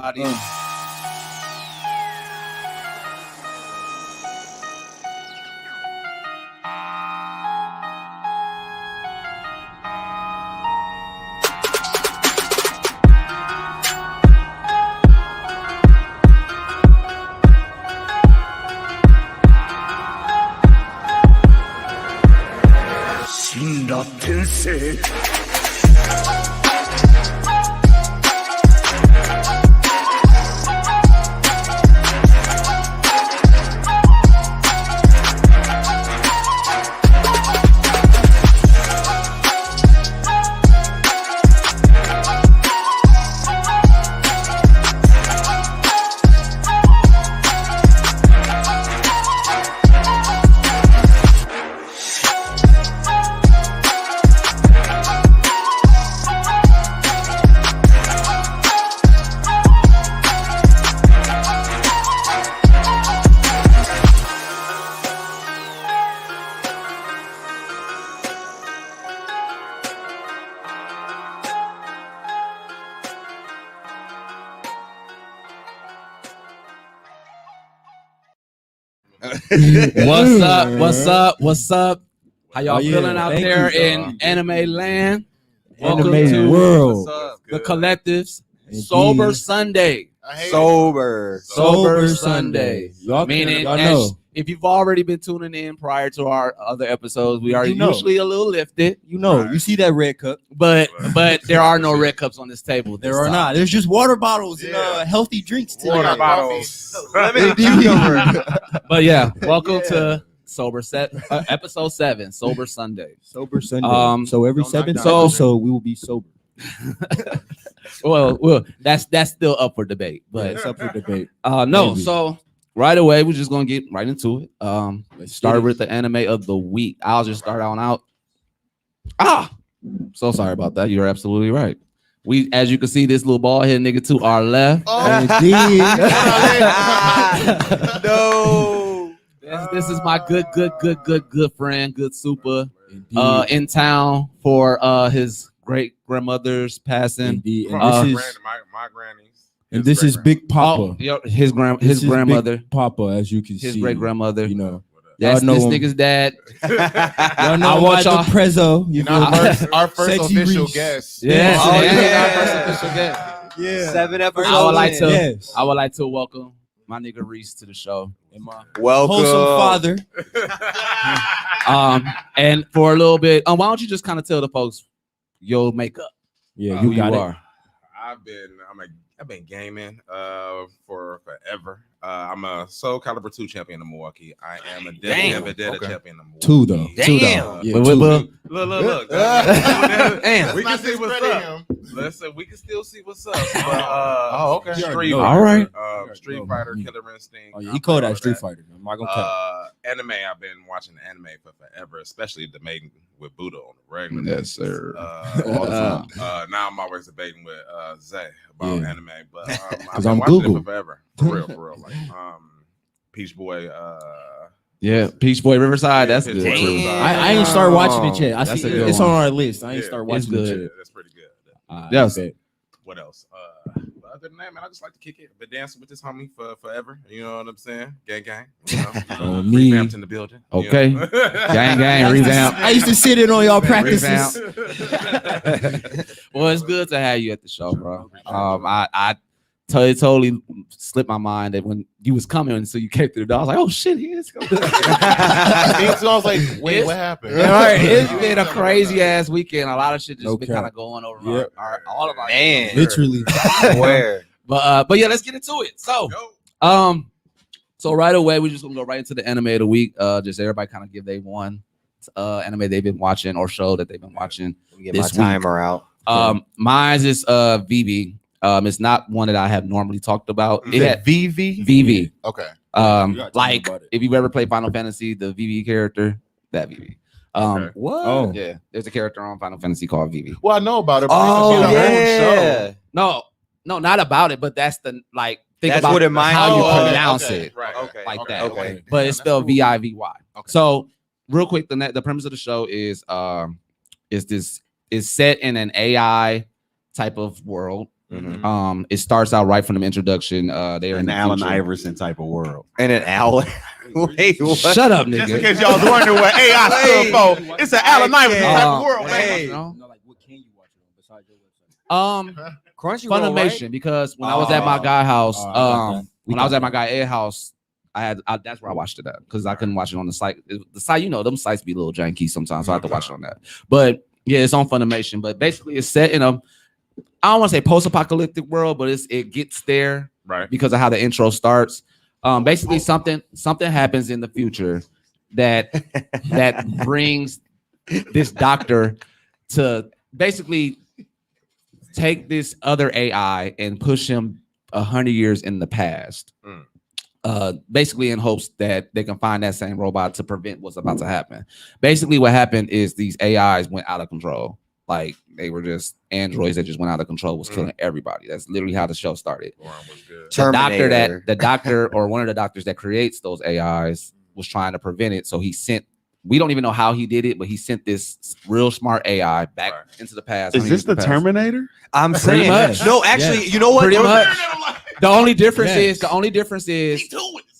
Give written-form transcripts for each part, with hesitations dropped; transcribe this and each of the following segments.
everybody. What's up? What's up? What's up? How y'all feeling out there in anime land? Welcome to world. The Collective's Sober Sunday. Sober Sunday. Meaning, y'all know. if you've already been tuning in prior to our other episodes, we are usually a little lifted. You see that red cup, but there are no red cups on this table. There are not. There's just water bottles and healthy drinks today. Water bottles. But yeah, welcome to episode 7, Sober Sunday. Sober Sunday. So every 7th episode we will be sober. well, that's still up for debate, but it's up for debate. No, so right away we're just gonna get right into it. Let's start with the anime of the week. I'll just start on out. So sorry about that. You're absolutely right. We, as you can see, this little bald head nigga to our left. No. This is my good friend, good super, in town for his great grandmother's passing. And my granny's. And this is Big Papa. His grandmother, Big Papa, as you can see. His great grandmother. You know. That's know this him. nigga's dad. Y'all know about the Prezzo. Our first Sexy official Reese. guest. Yes, Oh, our first official guest. Yeah. 7 episodes. I would like to welcome my nigga Reese to the show. And my Welcome. wholesome father. And for a little bit, why don't you just kind of tell the folks your makeup? Yeah, Who you got you it. are. I've been gaming for forever. I'm a Soul Calibur 2 champion in Milwaukee. I am a Vendetta champion in Milwaukee. 2 though. Damn. Yeah, But 2. Look. Damn. We can see what's up. Listen, we can still see what's up. okay. Street All Fighter, right. Street Fighter, Killer Instinct. Oh, yeah, he called that Street Fighter. I'm not gonna cut. Anime. I've been watching anime for forever, especially debating with Buddha on the regular. Yes, sir. All the time. Now I'm always debating with Zay about anime, but I've been I'm watching Google. it for forever, for real. Like Peach Boy. Yeah, Peach Boy Riverside. That's good. Damn. I ain't start watching it yet. I That's see a good it's one. on our list. I ain't start watching it good. yet. That's pretty good. Yes. What else? But other than that, man, I just like to kick it. Been dancing with this homie for forever. You know what I'm saying? Gang. You know? Me. Revamped in the building. Okay. You know? Gang, revamp. I used to sit in on y'all practices. Well, it's good to have you at the show, bro. I totally slipped my mind that when you was coming and so you came through the door, I was like, oh shit, he is coming. Me too. I was like, wait, what happened? All right, it's been a crazy ass weekend. A lot of shit just been Okay. kind of going over Yep. all of our Man. Literally. Where? But yeah, let's get into it. So so right away we're just gonna go right into the anime of the week. Just everybody kind of give they one anime they've been watching or show that they've been watching. Let me get This my timer out. Mine is VV. It's not one that I have normally talked about. It had VV. VV. Okay. gotta tell Like me about it. if you've ever played Final Fantasy, the VV character, that VV. Okay. What? Oh. Yeah, there's a character on Final Fantasy called VV. Well, I know about it. But Oh, it's a yeah. No, not about it, but that's the like. Think That's about what it might how you be. pronounce okay. it, Right. Okay. like that. Okay. But it's spelled That's cool. VIVY. Okay. So, real quick, the premise of the show is set in an AI type of world. It starts out right from the introduction. They are in an the Allen future. Iverson type of world. And an owl. Wait, what? Shut up, Just in nigga. case y'all was wondering what AI stood for, it's an Allen Iverson type of world, man. Hey. Like, what can you watch it on besides your website? Crunchyroll, Funimation, right? because when I was at my guy house, when I was at my got guy Ed house, that's where I watched it at because I couldn't watch it on the site. The site, you know, them sites be a little janky sometimes, so I have to watch it on that. But yeah, it's on Funimation. But basically, it's set in a, I don't want to say post-apocalyptic world, but it gets there Right. because of how the intro starts. Basically, something happens in the future that brings this doctor to basically take this other AI and push him 100 years in the past. Basically in hopes that they can find that same robot to prevent what's about to happen. Basically, what happened is these AIs went out of control. Like they were just androids that just went out of control, was killing everybody. That's literally how the show started. The doctor or one of the doctors that creates those AIs was trying to prevent it. So he sent, we don't even know how he did it, but he sent this real smart AI back into the past. Is this the Terminator? I'm Pretty saying much. no. Actually, you know what? Pretty much. The only difference Yes. is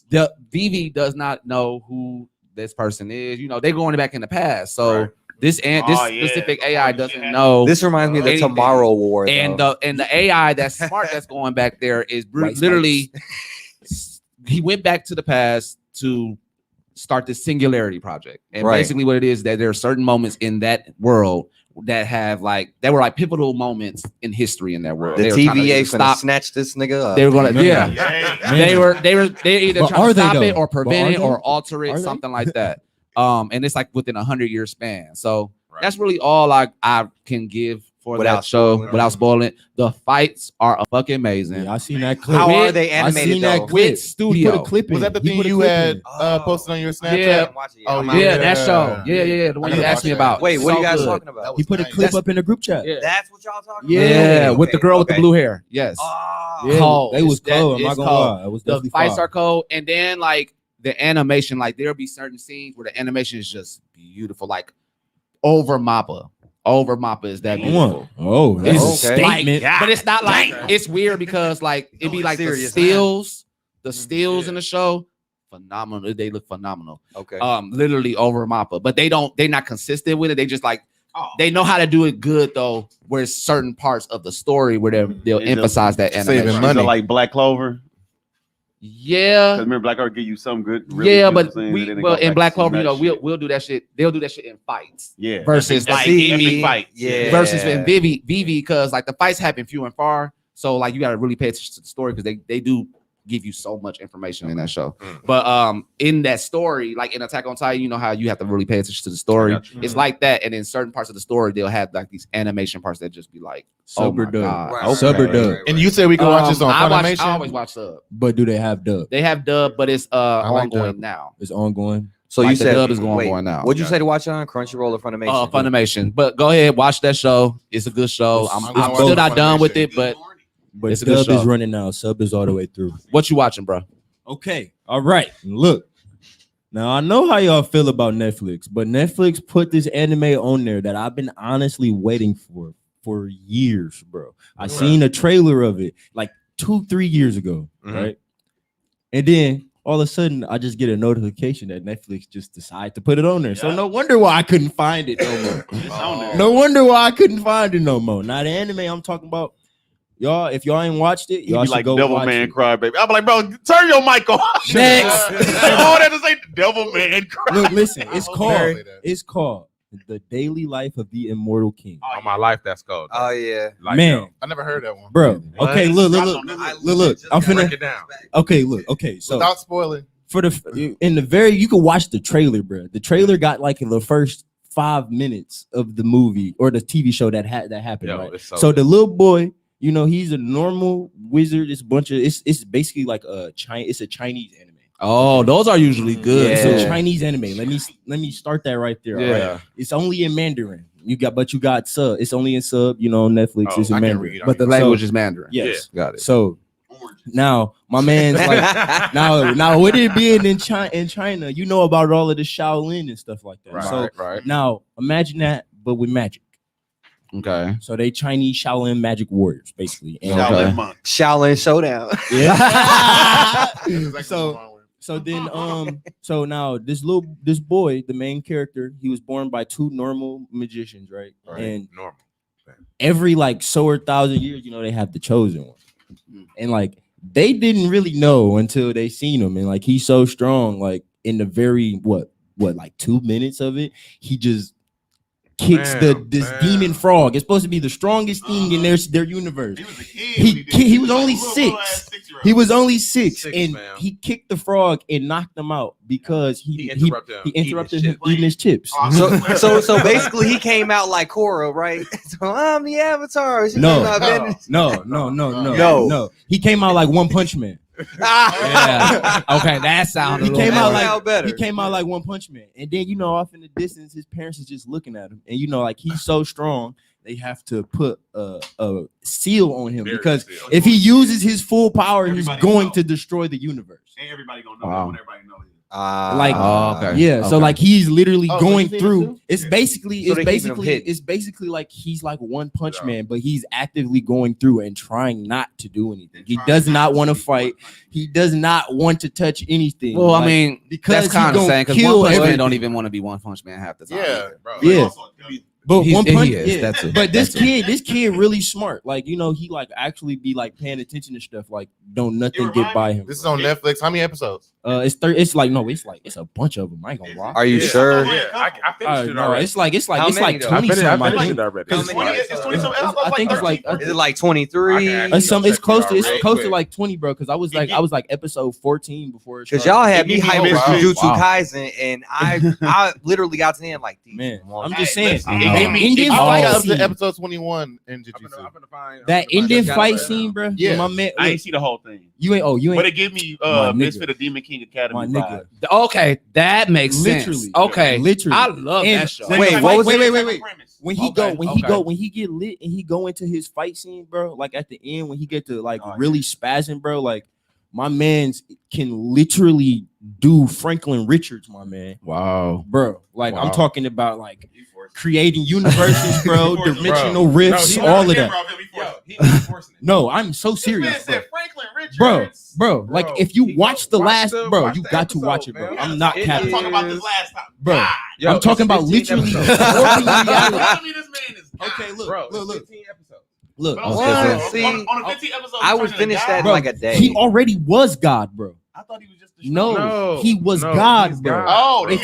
the Vivi does not know who this person is. You know, they're going back in the past. So this specific AI doesn't know. This reminds me of the anything. Tomorrow War. And the AI that's smart that's going back there is literally he went back to the past to start the Singularity Project. And basically what it is that there are certain moments in that world that have that were pivotal moments in history in that world. The TVA TVA gonna snatch this nigga up. They were gonna they either trying to stop it or prevent it or alter it, something like that. And it's within 100-year span. So that's really all I can give for that show without spoiling it. The fights are fucking amazing. Yeah, I seen that clip. How are they animated? I seen that though? clip. With studio. Put a clip in. Was that the He thing put a you clip had in. posted on your Snapchat? Yeah. Oh, Yeah, that show. Yeah. The one you asked me about. Wait, what are you guys good. talking about? He put a clip up in the group chat. Yeah. That's what y'all talking Yeah, about? with the girl with the blue hair. Yes. Yeah, Cold. they was It's that- cold. I'm not it's gonna cold. lie. It was The definitely fights fire. are cold, and then the animation, there'll be certain scenes where the animation is just beautiful, over Mappa. Over Mappa is that beautiful. Oh, It's that's a statement. but it's not it's weird because it'd be serious, the stills in the show, phenomenal. They look phenomenal. Okay. Literally over Mappa, but they're not consistent with it. They just they know how to do it good though. Where it's certain parts of the story where they'll emphasize that animation. Saving money. So like Black Clover. Yeah. Remember, Black Clover give you some good. Really Yeah, good but scenes, and then they well go in back Black to some Clover, nut shit. we'll do that shit. They'll do that shit in fights. Yeah. Versus Vivi, fight. yeah. versus in Vivi, because the fights happen few and far. So you gotta really pay attention to the story because they do give you so much information in that show. But in that story, in Attack on Titan, you know how you have to really pay attention to the story. It's like that, and in certain parts of the story, they'll have these animation parts that just be Super my dub. God. Super dub. And you said we can watch this on Funimation? I always watch sub. But do they have dub? They have dub, but it's like ongoing dub. now. It's ongoing. So you the said dub is going now. What'd you say to watch it on Crunchyroll or Funimation? Funimation. But go ahead, watch that show. It's a good show. I'm still not done with it, but But it's a good dub is show. running now. Sub is all the way through. what you watching, bro? Okay. All right. Look. Now I know how y'all feel about Netflix, but Netflix put this anime on there that I've been honestly waiting for years, bro. I seen a trailer of it 2-3 years ago, right? And then all of a sudden I just get a notification that Netflix just decided to put it on there. So no wonder why I couldn't find it no more. No wonder why I couldn't find it no more. Now the anime I'm talking about, y'all, if y'all ain't watched it, y'all be should like go Devil watch Man it. Cry Baby. I'm like, bro, turn your mic on. Next. All that to say Devil Man Cry. Look, listen, it's Okay. called The Daily Life of the Immortal King. All my life, that's cold. Oh yeah. Man, I never heard that one. bro. Okay, look. I'm Break finna. it down. Okay, look. Okay, so Without spoiling. you can watch the trailer, bro. The trailer got the first 5 minutes of the movie or the TV show that happened, Yo, right? it's So the little boy, he's a normal wizard. It's basically it's a Chinese anime. Oh, those are usually good. It's Yeah. a Chinese anime. Let me start that right there. Yeah. All right? It's only in Mandarin. You got sub. It's only in sub. On Netflix. Oh, it's in I can Mandarin. read. But the language is Mandarin. Yes. Got it. So now my man's now with it being in China, you know about all of the Shaolin and stuff like that. Right, So right. now imagine that, but with magic. Okay. So they Chinese Shaolin magic warriors, basically. And, Shaolin monk. Shaolin Showdown. yeah. That's exactly So- what I'm with. So then, so now this boy, the main character, he was born by two normal magicians, right? Right. And Normal. every like so or 1,000 years, they have the chosen one, and like they didn't really know until they seen him, and like he's so strong, like in the very what like 2 minutes of it, he just kicks this demon frog. It's supposed to be the strongest thing in their universe. He was a kid. He was only 6. He was only 6, Six, and fam. he kicked the frog and knocked him out because he interrupted him eating his chips. So basically he came out like Korra, right? So I'm the Avatar. She No. came out then- No. He came out like One Punch Man. Yeah. Okay, that sounded. He a little came out more- like better. He came out like One Punch Man, and then off in the distance, his parents is just looking at him, and like he's so strong, they have to put a seal on him because if he uses his full power, he's Everybody going know. to destroy the universe. Ain't everybody gonna know Wow. that when everybody knows it. Like, Oh, okay. Yeah, so Okay. like he's literally Oh, so going you seen through. him too? It's basically So they keeping him hidden. it's basically like he's like One Punch Yeah. Man, but he's actively going through and trying not to do anything. He Trying does not to want to be fight. One Punch Man. He does not want to touch anything. Well, I Like, mean, because that's he kind of gonna saying because kill One Punch Man everything. don't even want to be One Punch Man half the time. Yeah. Bro. Yeah. Also, But He's- One he Punch, is, that's it. But this That's it. kid really smart. Like he like actually be like paying attention to stuff. Like don't nothing It get remind by me- him. This is on Netflix. How many episodes? It's a bunch of them. I ain't gonna lie. Are you Yeah. sure? Yeah, I finished it No, already. it's like How many, like though? 20 something. I finished think. it already. How It's many? 20 it's 20 something. I think it's like Is it like 23? it's close to Real close quick. to like 20, bro. Because I was like episode 14 before it Because started. y'all had me Give me hyped a with mystery. Jujutsu Wow. Kaisen, and I literally got to the end like, Man, I'm Hey, just saying. listen, The give If Indian you fight fight up scene, to episode 21 in I'm Jujutsu. finna find- that I'm finna Indian find fight it scene, bro. Yeah. My man, I look, ain't see the whole thing. you ain't. But it give me My nigga. Misfit of Demon King Academy My vibe. nigga. Okay, that makes sense. Literally. Okay, Literally. I love And- that show. Wait, what was it? Wait. When he Okay. when he get lit and he go into his fight scene, bro, like at the end when he get to like Oh, really spazzing, bro, like my man's can literally do Franklin Richards, my man, Wow. bro. Like I'm Wow. talking about like creating universes, bro, He forced it, dimensional bro. rifts, he all of that. He was forcing it. No, I'm so This serious, man bro. said Franklin Richards. Bro, like Bro, if you he watch go- the last, the- bro, watch you the got to episode, watch it, bro. man. I'm not It capping, is- Talk about this last time. bro. God. Yo, I'm talking it's about 15 literally. episodes. warping reality. Tell me this man is Okay, look, Bro, look. 15 episodes. Look, But I'm What? saying, See, on a 15 episode, I he's would turning finish to that in God. bro, like a day. he already was God, bro. I thought he was just No, he was God, he's bro. Oh, bro.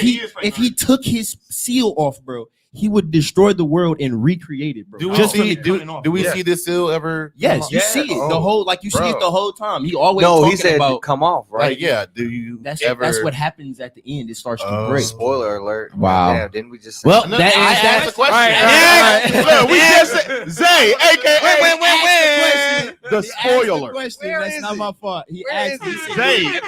If he took his seal off, bro, he would destroy the world and recreate it, bro. Do we Just from see? the- Do we Yeah. see this seal ever? Yes, come you out? see it Oh, the whole like you see bro. it the whole time. He always No, he talking said about come off, right? Like, yeah. Do you that's ever? what happens at the end. It starts to Oh. break. Spoiler alert. Wow. Damn, didn't we just say Well, No, that I is asked that. the question. All right. Look, we just said Zay, aka Wait. the He asked spoiler. question. Where That's is not it? my fault. He Where asked is me. it? Zay,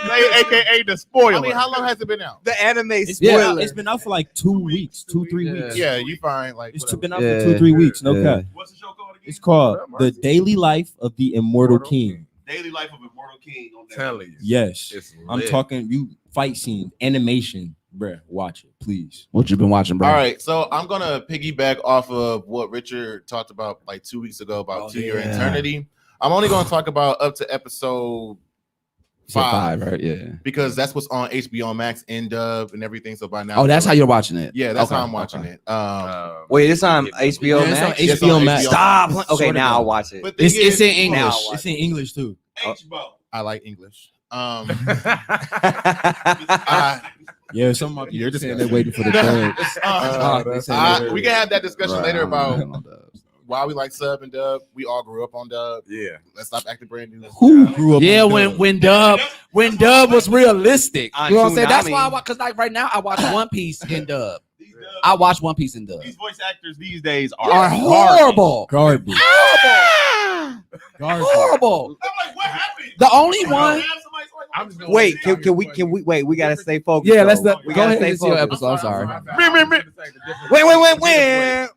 Zay, aka the spoiler. I mean, how long has it been out? the anime It's spoiler? been, it's been out for like 2 weeks, 2-3 Yeah. weeks. Yeah, you find like It's whatever. been out Yeah. for 2-3 weeks. No Yeah. cap. What's the show called again? It's called The Daily Life of the Immortal King. Daily Life of Immortal King on Netflix. Telling you. Yes, It's I'm lit. talking you fight scene, animation, bruh. Watch it, please. What you been watching, bro? All right, so I'm gonna piggyback off of what Richard talked about like 2 weeks ago about Oh, 2 Year yeah. Eternity. I'm only gonna talk about up to episode You said 5 right? Yeah. because that's what's on HBO Max in dub and everything. So by now, Oh, that's how you're watching it. Yeah, that's Okay, how I'm watching okay. it. Wait, it's on HBO Yeah, it's on Max. It's HBO on Max. HBO. Stop. Max. Okay, Swear to now God. I'll watch it. But the thing It's in is- English. It's in English too. H-Bo. I like English. Yeah, some of my You're people saying disgusting. they're waiting for the third. They saying they're- we can have that discussion Right, later I'm about on dubs. why we like sub and dub. We all grew up on dub. Yeah. Let's stop acting brand new. Who grew up? Yeah, on when dub? Dub was realistic. On You know what I'm saying? That's Toonami. why I watch, because like right now I watch One Piece in dub. These I watch One Piece in dub. These voice actors these days are Are horrible. Garbage. Garbage. Horrible. I'm like, what happened? The only one. I'm just gonna Wait, say- can we wait? We gotta stay focused. Yeah, let's though. go We gotta ahead stay and see your focused. episode. I'm sorry. Wait.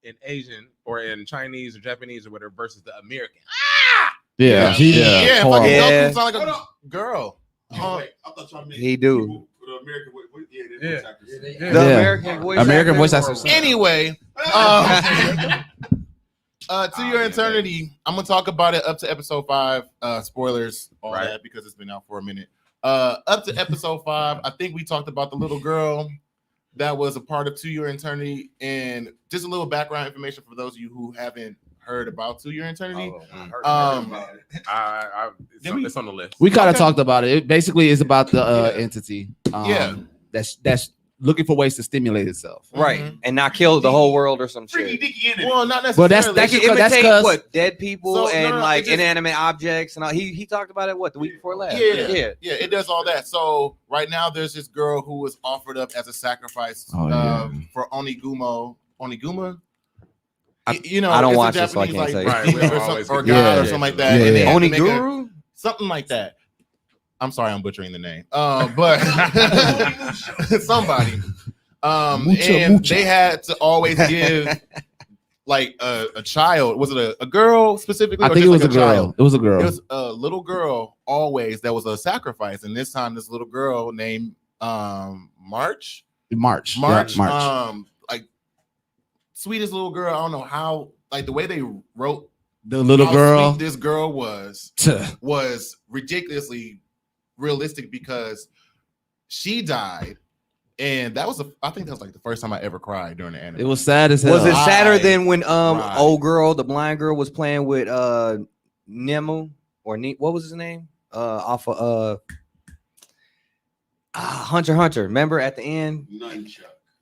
In Asian or in Chinese or Japanese or whatever versus the American. Yeah. Yeah, fucking Yeah. Goku sound like a girl. Oh, wait, I thought y'all meant He do. For the American Yeah. The Yeah. American voice American voice actors actors. or- Anyway, To Your Eternity. I'm gonna talk about it up to episode 5. Spoilers, all Right. that, because it's been out for a minute. Up to episode 5, I think we talked about the little girl that was a part of To Your Eternity, and just a little background information for those of you who haven't heard about To Your Eternity. It's on the list. We kind of Okay. talked about it. It basically is about the entity. Yeah. That's looking for ways to stimulate itself. Right, Mhm. and not kill the whole world or some Freaky shit. dicky in it. Well, not Well, necessarily. that's They because- can that's imitate 'cause- what dead people So, and no, like it just- inanimate objects and all. He talked about it the week before last. Yeah, it does all that. So right now, there's this girl who was offered up as a sacrifice Oh, yeah. for Oniguma. I- You know, I don't it's a watch it, so I Japanese, can't say. Right, we or, always or get God Yeah. or something like that. Yeah, And they yeah. had to make a- Oniguru. something like that. I'm sorry, I'm butchering the name. But somebody. And they had to always give like a child. Was it a girl specifically? I or think it just was like a girl. child? It was a girl. It was a little girl always that was a sacrifice, and this time this little girl named March. March. March. Yeah, March. Like sweetest little girl. I don't know how. Like the way they wrote The little how girl. sweet this girl was ridiculously realistic because she died, and that was I think that was like the first time I ever cried during the anime. It was sad as hell. Was it Right. sadder than when Right. old girl, the blind girl, was playing with Nemu or what was his name? Off of Hunter x Hunter. Remember at the end?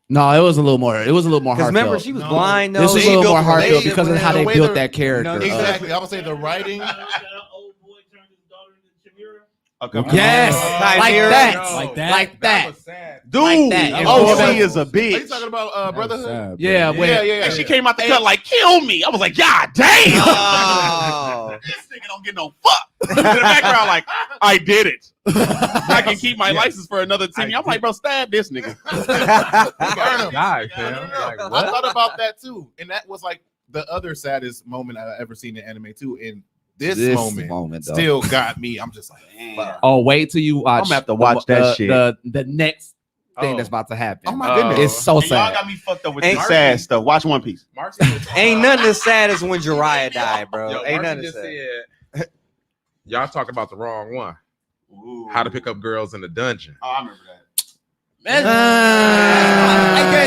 No, it was a little more. It was a little more Because heartfelt. remember she was No. blind. This though. was They a little built more the heartfelt relationship because of how the they way built they're- that character. Exactly. I would say the writing. Yes, like Chimera. that, Like that? like that. was sad. Dude, Like that. OC is a Are you bitch. talking about Brotherhood? Yeah, when, Yeah. And she came out the cut like, kill me. I was like, God damn. Oh. This nigga don't get no fuck. In the background, like, I did it. I can keep my license for another 10 years. I'm like, bro, stab this nigga. Burn 'em. God, No, fam. no. Like, I what? thought about that too, and that was like the other saddest moment I've ever seen in anime too. And this moment though. still got me. I'm just like, damn. Oh, wait till you watch. I'm gonna have to watch that shit. The next thing Oh. that's about to happen. Oh my goodness. It's so And y'all sad. got me fucked up with Ain't this sad stuff. Watch One Piece. Marcy was- Ain't nothing as sad as when Jiraiya died, bro. Yo, Ain't Marcy nothing just sad. said, y'all talking about the wrong one. How to pick up girls in the dungeon. Oh, I remember that.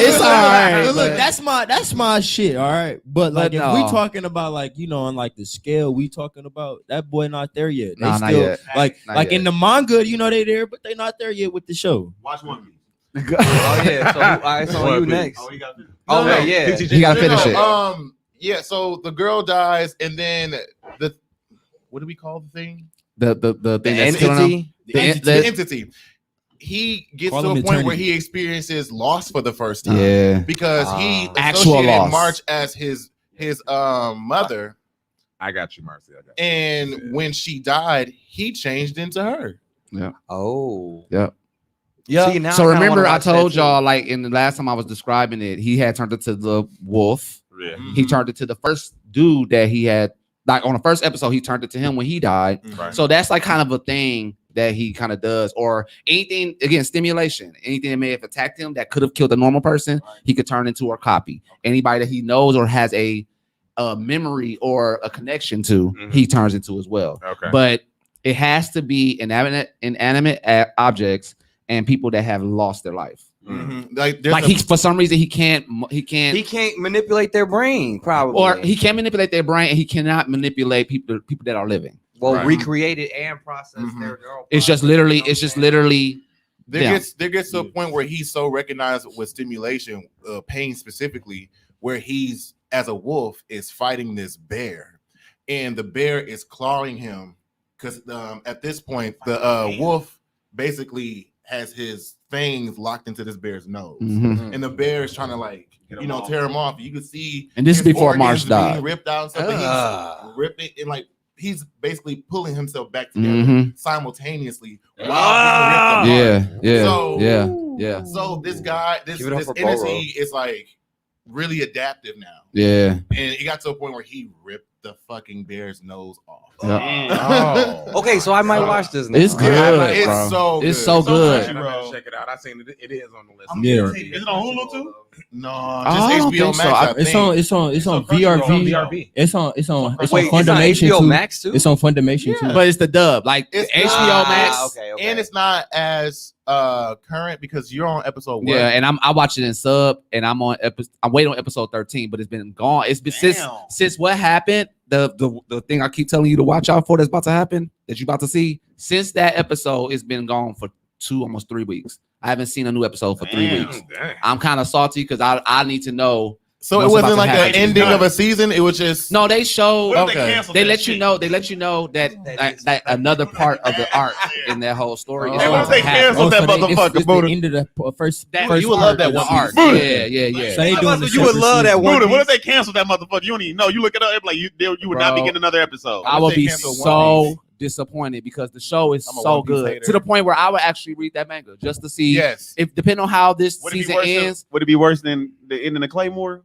It's all right. but- Look, that's my shit. All right, but like But if we no. talking about like on like the scale we talking about, that boy not there yet. They Nah, not still yet. like Not like yet. in the manga, they there, but they not there yet with the show. Watch One Piece. Oh yeah. So all right, so you next. Oh, you got this. Oh No, yeah. You gotta finish it. Yeah. So the girl dies, and then what do we call the thing? The thing that's killing them. Entity. The entity. He gets Call to a him point where eternity. he experiences loss for the first time. Yeah. Because he Actual associated loss. March as his mother, I got you, Marcy. I got you. and when she died, he changed into her. Oh. Yep. Yeah. See, now So I kinda remember, wanna I watch that told too. y'all like in the last time I was describing it, he had turned into the wolf. Yeah. He turned into the first dude that he had. Like on the first episode, he turned it to him when he died. Right. So that's like kind of a thing that he kind of does, or anything again, stimulation, anything that may have attacked him that could have killed a normal person, he could turn into a copy. Anybody that he knows or has a memory or a connection to, he turns into as well. Okay. But it has to be inanimate objects and people that have lost their life. Like, there's Like a- he, for some reason, he can't, He can't manipulate their brain, probably. or he can't manipulate their brain, and he cannot manipulate people that are living. well Right. recreate it and process their neural It's just process, literally, you know it's just what I'm saying? literally. there gets to a point where he's so recognized with stimulation, pain specifically, where he's as a wolf is fighting this bear, and the bear is clawing him because at this point the wolf basically has his fangs locked into this bear's nose, Mhm. and the bear is trying to like Get him off. tear him off. You can see, And this is his before March organs being died. ripped out and stuff, but Ah. he's ripping and like he's basically pulling himself back together Mhm. simultaneously while Ah. being ripped apart. Yeah, yeah, So- yeah, yeah. So this guy, this Give it up for entity is like really adaptive now. Yeah. And it got to a point where he ripped the fucking bear's nose off. Okay, so I might watch this now. It's good, It's bro. so good. It's so good. Bro. Check it out. I seen it. It is on the list. Yeah. Is it on Hulu too? No, I just don't HBO think so. Max. I It's think. it's on VRV. VRV. It's on Wait, Fundamation it's on HBO too. Max too? It's on Fundamation too. But it's the dub. Like It's HBO Max. Okay. And it's not as current because you're on episode 1. Yeah, and I watch it in sub, and I'm waiting on episode 13, but it's been gone. It's been since what happened. The thing I keep telling you to watch out for that's about to happen, that you're about to see. Since that episode, it's been gone for almost 3 weeks. I haven't seen a new episode for 3 weeks. I'm kind of salty because I need to know. So it what's wasn't about like to an happen. ending of a season. It was just No, they show. What if they cancel They that let you shit? know. They let you know that that another part of the arc in that whole story. is Hey, what if about they to happen. cancel that motherfucker, It's the Buddha? end of the first. you would love that the one arc. Buddha. Yeah. So they doing the You would love that one. Buddha, what if they cancel that motherfucker? You don't even know. You look it up, like you would not be Bro. getting another episode. I would they be cancel One so disappointed because the show is I'm a so One Piece good hater. to the point where I would actually read that manga just to see yes. if, depending on how this Would it be season worse than- ends. Would it be worse than the ending of Claymore?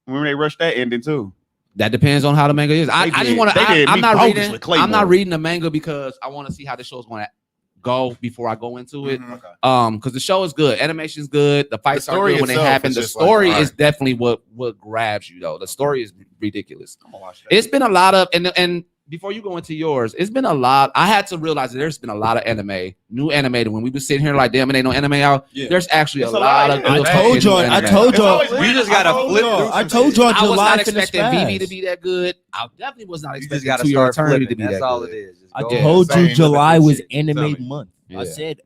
When they rushed that ending too. That depends on how the manga is. I just want to. I'm me not bogus reading. with Claymore. I'm not reading the manga because I want to see how the show's going to go before I go into it. Because the show is good, animation is good, the fights are story good when they itself happen. is The just like, story all is right. definitely what grabs you though. The story is ridiculous. I'm gonna watch that. It's been a lot of and before you go into yours, it's been a lot. I had to realize that there's been a lot of new animated. When we were sitting here like, damn, it ain't no anime out. Yeah. There's actually It's a a lot lot, of. yeah. good I told fucking y'all. I anime. told y'all. You just gotta flip through I some told shit. y'all I was July not finna expecting VV spaz. to be that good. I definitely was not You just expecting gotta To Your start Eternity flipping. to be That's that all good. it is. Just I go. told same you with July the was shit. anime Tell me. month. Yeah. I said,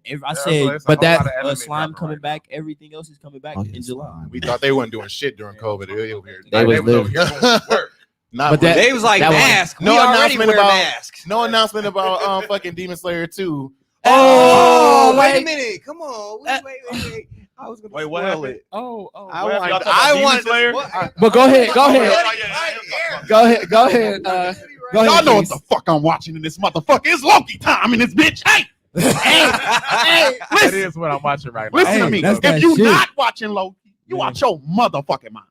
But that- slime coming back. Everything else is coming back in July. We thought they weren't doing shit during COVID. They were weird. They was over living. here going to work. Not But that- They was like That was- mask. No We already announcement wear about- masks. no announcement about fucking Demon Slayer 2. Oh, wait a wait. minute. Come on. Wait. I was gonna Wait, what spoil happened? it. Oh, What happened? Y'all talking about I Demon want Slayer? but go ahead. Oh, yeah. Go ahead. Go ahead. Go ahead. Y'all know what Reese. the fuck I'm watching in this motherfucker. It's Loki time in this bitch. Hey, That listen, is what I'm watching right now. listen to Hey, me. that's If that you shit. not watching Loki, you watch your motherfucking mind.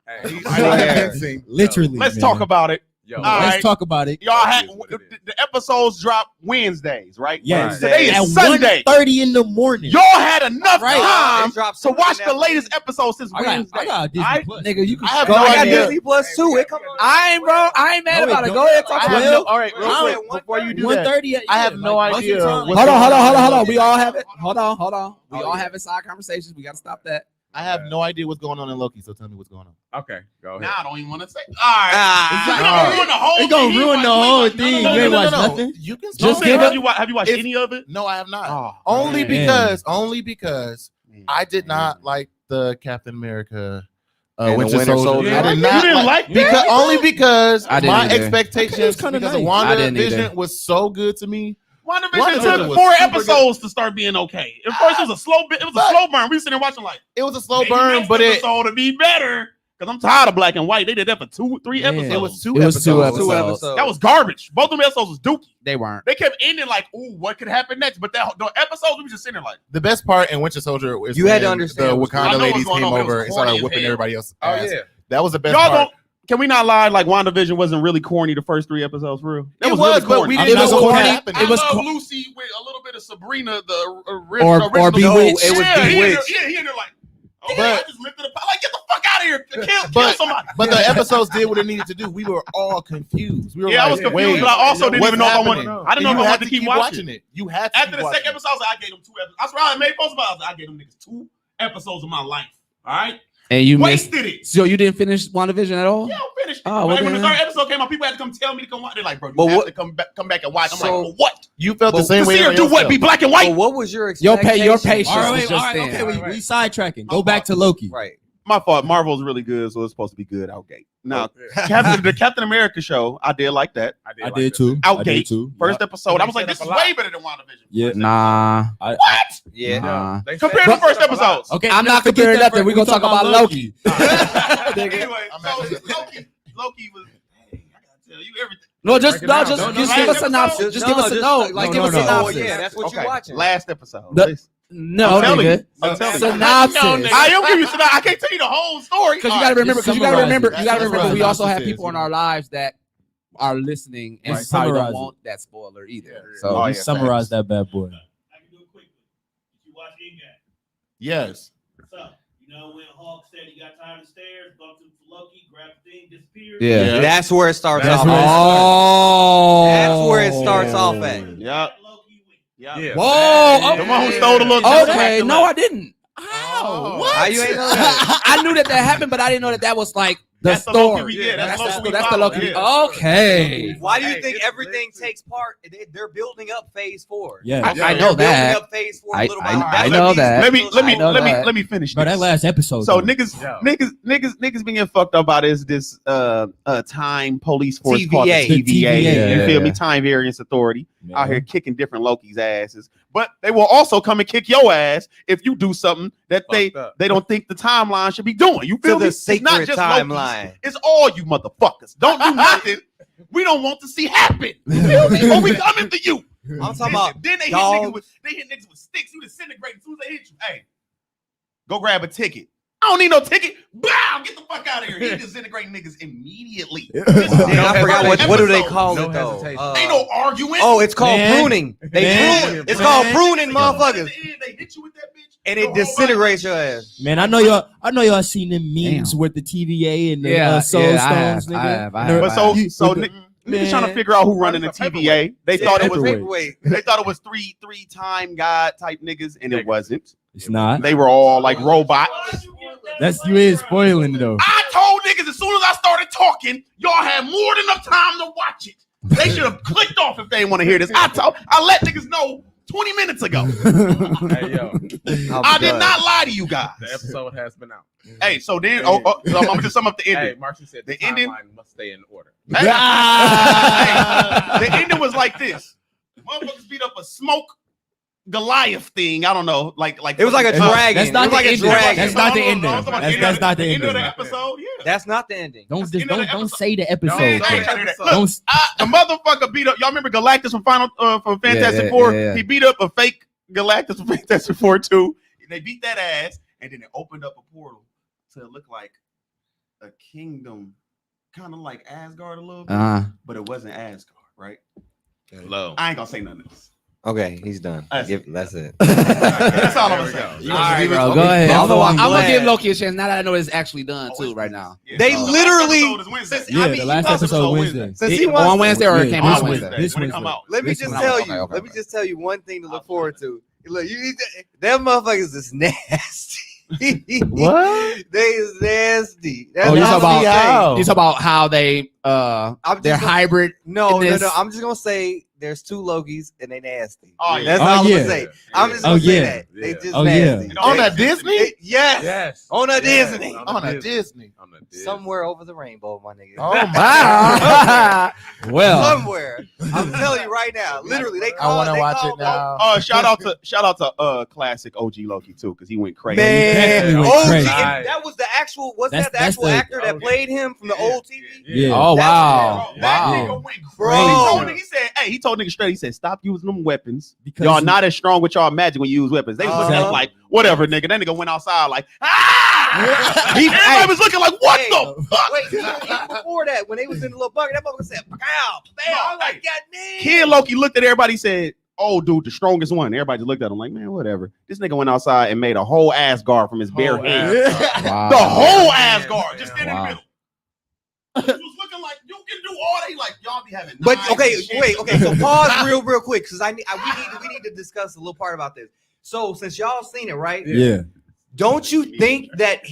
Literally. Let's man. talk about it. Yo, All Let's right. talk about it. Y'all had It is what it is. the episodes drop Wednesdays, right? Yes. Today At is Sunday. 1:30 in the morning. Y'all had enough Right. time It drops to something watch in the that latest episode since I Wednesday. got Disney Alright? Plus. Nigga, you can I have go no I got ahead. idea. Disney Plus too. It come on. I ain't, bro. I ain't mad No, about it it. don't. Go ahead. Talk I about have it. no, all right, real I quick, don't- before you do that, 1:30. I have no idea what's Hold on. We all have it. Hold on. We Oh, all yeah. having side conversations. We got to stop that. I have no idea what's going on in Loki, so tell me what's going on. Okay, go ahead. Now I don't even want to say. All right. Ah. You're gonna ruin the whole It's gonna thing. You ruin the watch- whole no, thing. no, You ain't no, watch no, no. nothing. You can Just stop. give it- Have you watched If- any of it? No, I have not. Oh, Only man. because I did not like the Captain America And the Winter Winter Soldier. Soldier. I did You not didn't like that? because only because I didn't my either. expectations It was kinda because of nice. I didn't either. WandaVision was so good to me. WandaVision WandaVision took was 4 super episodes to start being okay. At first, it was a slow bit. It was a But- slow burn. We sitting there watching like It was a slow maybe burn, next but it episode to be better. Because I'm tired of black and white. They did that for 2-3 Man. episodes. it was two It was two episodes. episodes. That was garbage. Both of them episodes was dookie. They weren't. They kept ending like, "Ooh, what could happen next?" But the episodes we was just sitting there like, The best part in Winter Soldier was You had to when understand the what's going on. I Wakanda know what's ladies going came on, but it was over and corny started as whipping hell. everybody else. Oh ass. yeah. That was the best y'all part. don't. Can we not lie? Like WandaVision wasn't really corny the first 3 episodes, for real. That It was was, really but corny. we I'm didn't not know what gonna was cap. happening. It was I love co- Lucy with a little bit of Sabrina, the Or original. Bewitched. It was yeah, Bewitched. He in there like, oh, But- I just lifted up. Like, get the fuck out of here. Kill But- somebody. But the episodes did what it needed to do. We were all confused. We were Yeah, I like, was confused, wait, but I also didn't what's even know if I happening? wanted. I didn't know And if you I had wanted to keep watching it. You had to After keep the watching second episode, I gave them 2 episodes. That's why I made post about it. I gave them niggas 2 episodes of my life. All right, And you missed. wasted it. So you didn't finish WandaVision at all? Yeah, I finished it. Oh, Like, well when the then. 3rd episode came out, people had to come tell me to come watch. They're like, bro, you But have what- to come back and watch. I'm So- like, for what? You felt the But same To way. see her do everybody what? else Be felt. black and white? But what was your Your expectation? patience All was right, just okay, then. we sidetracking. Go back to Loki. Right. My fault. Marvel's really good, so it's supposed to be good out gate. Now, the Captain America show, I did like that. I did too. Out I gate. did too. First episode, I was like, Set this up is a lot. way better than WandaVision. Yeah. Nah. What? Yeah. Nah. Compared to first episodes. Okay, I'm no, not forget comparing that nothing. for- We're gonna we talk about Loki. Anyway, I'm so actually- Loki was. Hey, I gotta tell you everything. No, just Break it down. just No, give no, us a no, synopsis. no, Just give us a just- note. Like no, give no, us a no. synopsis. Oh, yeah, that's what you're watching. Last episode. The- Listen. No, I'm telling nigga. you. I'm telling you. Synopsis. No, nigga. I am giving you synopsis. I can't tell you the whole story. Because you All got to right. remember. Because you got to summarize remember. it. You got to remember. Summarize We also have synopsis people in is, our lives that are listening and Right, probably don't summarize want that spoiler either. Yeah. So Oh, yeah, Just summarize facts. that bad boy. I can do it quickly. Did you watch Inga? Yes. So, you know when Hulk said he got tired of stairs, bumped into Loki, grabbed the thing, disappeared? yeah. That's where it starts That's off. where it Oh, That's where it starts off at. Yeah. Loki went. Yeah. Whoa. The one who stole the little. Okay. No, I didn't. Oh. What? How you ain't know that? I knew that happened, but I didn't know that was like the That's the Loki story. we get. That's Loki we that's the follow. Loki. Yeah. Okay. Why do you Hey, think it's everything lit, too. takes part? They're building up phase 4. Yeah. I know They're that. building up phase 4 I- little by I- little. I know that. Let me I know that. let me finish. Bro, that this. last episode. So though. niggas being fucked up about is this time police force called the TVA. TVA. TVA. You feel Yeah. me? Time variance authority Man. out here kicking different Loki's asses. But they will also come and kick your ass if you do something that Fucked up. they don't think the timeline should be doing. You feel To me? the It's not secret just Loki's. timeline. It's all you motherfuckers. Don't do nothing we don't want to see happen. You feel me? Or we coming for you. I'm talking about Then they hit dogs. niggas with sticks. You disintegrate as soon as they hit you. Hey, go grab a ticket. I don't need no ticket. Bow, get the fuck out of here. He disintegrating niggas immediately. Damn, I forgot what do they call No it though? hesitation. Ain't no arguing. Oh, it's called Man. pruning. They Man. prune. It's called pruning, At motherfuckers. the end, they hit you with that bitch. And Your it whole body- disintegrates your ass. Man, I know y'all seen them memes Damn. with the TVA and the Yeah, Soul yeah, I Stones, have, nigga. I have, I Nerd- have. But so You- so with the- niggas trying to man. figure out who running the It's a TVA. They Yeah, thought it was paperweight. they thought it was three-time God type niggas, and it wasn't. It's not. They were all like robots. That's you is spoiling though. I told niggas as soon as I started talking, y'all had more than enough time to watch it. They should have clicked off if they didn't want to hear this. I let niggas know 20 minutes ago. Hey, yo, I did not lie to you guys. the episode has been out. Hey, so then so I'm gonna just sum up the Hey, ending. Marcy said The the ending- timeline must stay in order. Hey, the ending was like this. Motherfuckers beat up a smoke Goliath thing. I don't know. Like It was like a dragon. That's not It was like the a ending. dragon. That's not the ending. I'm talking about That's not the end of ending. the episode. Yeah. That's not the ending. Don't That's the end of the don't episode. say the No, episode. Hey, no, bro. hey, the hey, episode. look, Don't. the motherfucker beat up. Y'all remember Galactus from Fantastic yeah, Four? yeah. He beat up a fake Galactus from Fantastic Four too. They beat that ass, and then it opened up a portal to look like a kingdom, kind of like Asgard a little bit, but it wasn't Asgard, right? Low. I ain't gonna say none of this. Okay, he's done. That's That's it. That's all I'm There we saying. go. All right, bro. Okay. Go ahead. Although I'm I'm gonna glad- give Loki a chance now that I know it's actually done Oh, too it's right Wednesday. now. Yeah, They so the literally- last episode is Wednesday. Yeah, the last episode Wednesday. Since he On wants, Wednesday or it Yeah, came this out Wednesday. Wednesday? This When it come Wednesday. out. let me This just one- tell okay, you. okay, Let me okay. just tell you one thing to look forward to. Look, them motherfuckers is nasty. What? They is nasty. That's Oh, you all talking I'm about saying. you talking about how they I'm they're just gonna- hybrid. No, in no, this- no. I'm just gonna say there's two Lokis and they nasty. Oh, yeah. That's Oh, all I'm yeah. gonna say. I'm just gonna Oh, say yeah. that. They Yeah. just Oh, yeah. nasty. On They- that Disney? Yes. Yes. On a Disney. On a Disney. On the Disney. Somewhere over the rainbow, my nigga. Oh my Wow. well, Somewhere. I'm telling you right now. Literally, they call. wanna they watch call it now. Shout out to classic OG Loki too, because he went crazy. Man, definitely went OG, crazy. and that was the actual. Was That's- that the that's actual the- actor that played him from the old TV? Yeah. oh That's- wow, Bro, that wow. nigga went Bro. crazy. He told niggas straight. He said, "Stop using them weapons. Because Y'all he- not as strong with y'all magic when you use weapons." They was looking at him like, "Whatever, nigga." That nigga went outside like, "Ah!" Everybody was looking like, "What Hey, the fuck?" Wait, even before that, when they was in the little bucket, that motherfucker said, "Pow, pow." I'm like, God damn. Kid Loki looked at everybody, said, "Oh, dude, the strongest one." Everybody just looked at him like, "Man, whatever." This nigga went outside and made a whole Asgard from his bare Whole hands. Asgard. Wow. The whole Asgard, just in the Wow. middle. He was looking like you can do all that. Like y'all be having. But knives okay, and shit. wait, okay. So pause real quick, because we need to discuss a little part about this. So since y'all seen it, right? Yeah. Don't you think that do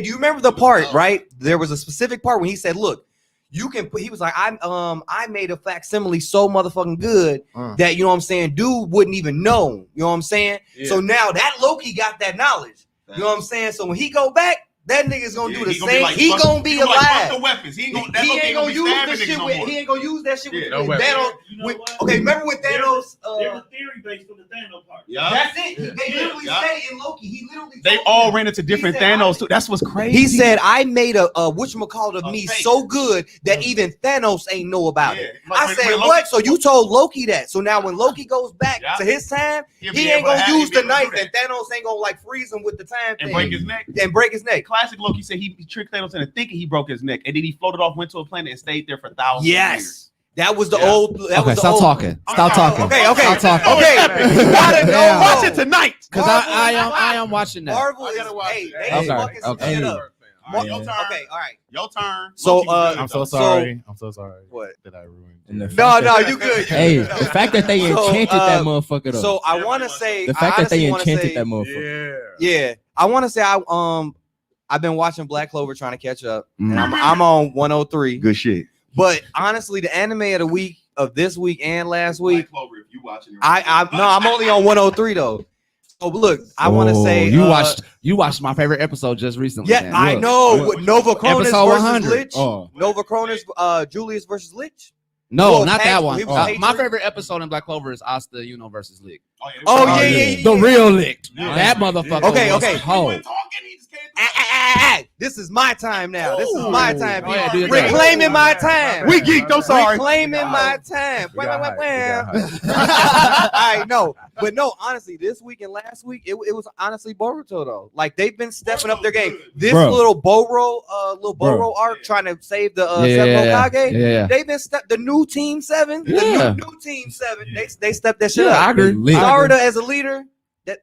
you remember the part, right? There was a specific part when he said, look, you can put, he was like, I made a facsimile so motherfucking good that, you know what I'm saying, dude wouldn't even know, you know what I'm saying? Yeah. So now that Loki got that knowledge, you know what I'm saying? So when he go back, That nigga's gonna do the he gonna same. like, He fuck- gonna be he gonna like, fuck alive. the weapons. He ain't gonna. That He look ain't gonna be use stabbing that niggas shit no with. more. He ain't gonna use that shit Yeah, with no weapons. Thanos. You know with- what? Okay, remember with There's Thanos? a theory based on the Thanos part. Yeah. That's it. They literally Yeah. said it in Loki. He literally. They told all him. ran into different He said, Thanos too. That's what's crazy. He said, "I made a whatchamacallit of A me fake. so good that even Thanos ain't know about it." Like I when- said, when Loki- "What?" So you told Loki that. So now when Loki goes back Yeah. to his time, He'll be he ain't able to gonna have- use he'll the be able to knife, do and Thanos ain't gonna like freeze him with the time and thing break his neck. and break his neck. Classic Loki said he tricked Thanos into thinking he broke his neck, and then he floated off, went to a planet, and stayed there for thousands of years. Yes, that was the Yeah. old. That Okay, was the stop old. talking. Stop talking. Okay, Stop talking. okay. You gotta know. Damn. Watch it tonight. Because Marvel I is am watching that. Marvel I is. gotta watch Hey, it. they Okay, fucking some okay. shit up. All right, your turn. Okay, all right. Your turn. So, Loki was good, I'm so though. sorry. I'm so sorry What? that I ruined. And the it. fact No, that- no, you good. Hey, the fact that they So, enchanted that motherfucker though. So I want to say the fact I that they honestly wanna enchanted say- that motherfucker. Yeah, I want to say I've been watching Black Clover trying to catch up, and Mm. I'm on 103. Good shit. But honestly, the anime of the week of this week and last week, Black Clover, if you watching it. I'm only on 103 though. So look, I want to say you watched my favorite episode just recently. Yeah, then. I Look. know. Look. With Nova Cronus Episode versus 100. Lich. Oh, Nova Cronus, Julius versus Lich. No, Well, not that one. he was My hatred. favorite episode in Black Clover is Asta, versus Lick. Oh, yeah. The real Lick. Yeah. That motherfucker. Okay, was okay. cold. This is my time now. This is my time. Oh, yeah, do your thing. Reclaiming my time. We geeked. I'm sorry. Reclaiming my time. We got hype. I know, but no. Honestly, this week and last week, it was honestly Boruto though. Like they've been stepping up their game. This Bro. little Boro Bro. arc trying to save the Yeah, Seven yeah, Hokage. yeah. They've been the new Team 7. Yeah. The new Team 7. They stepped that shit Yeah, up. I agree. Lit. Sarada as a leader.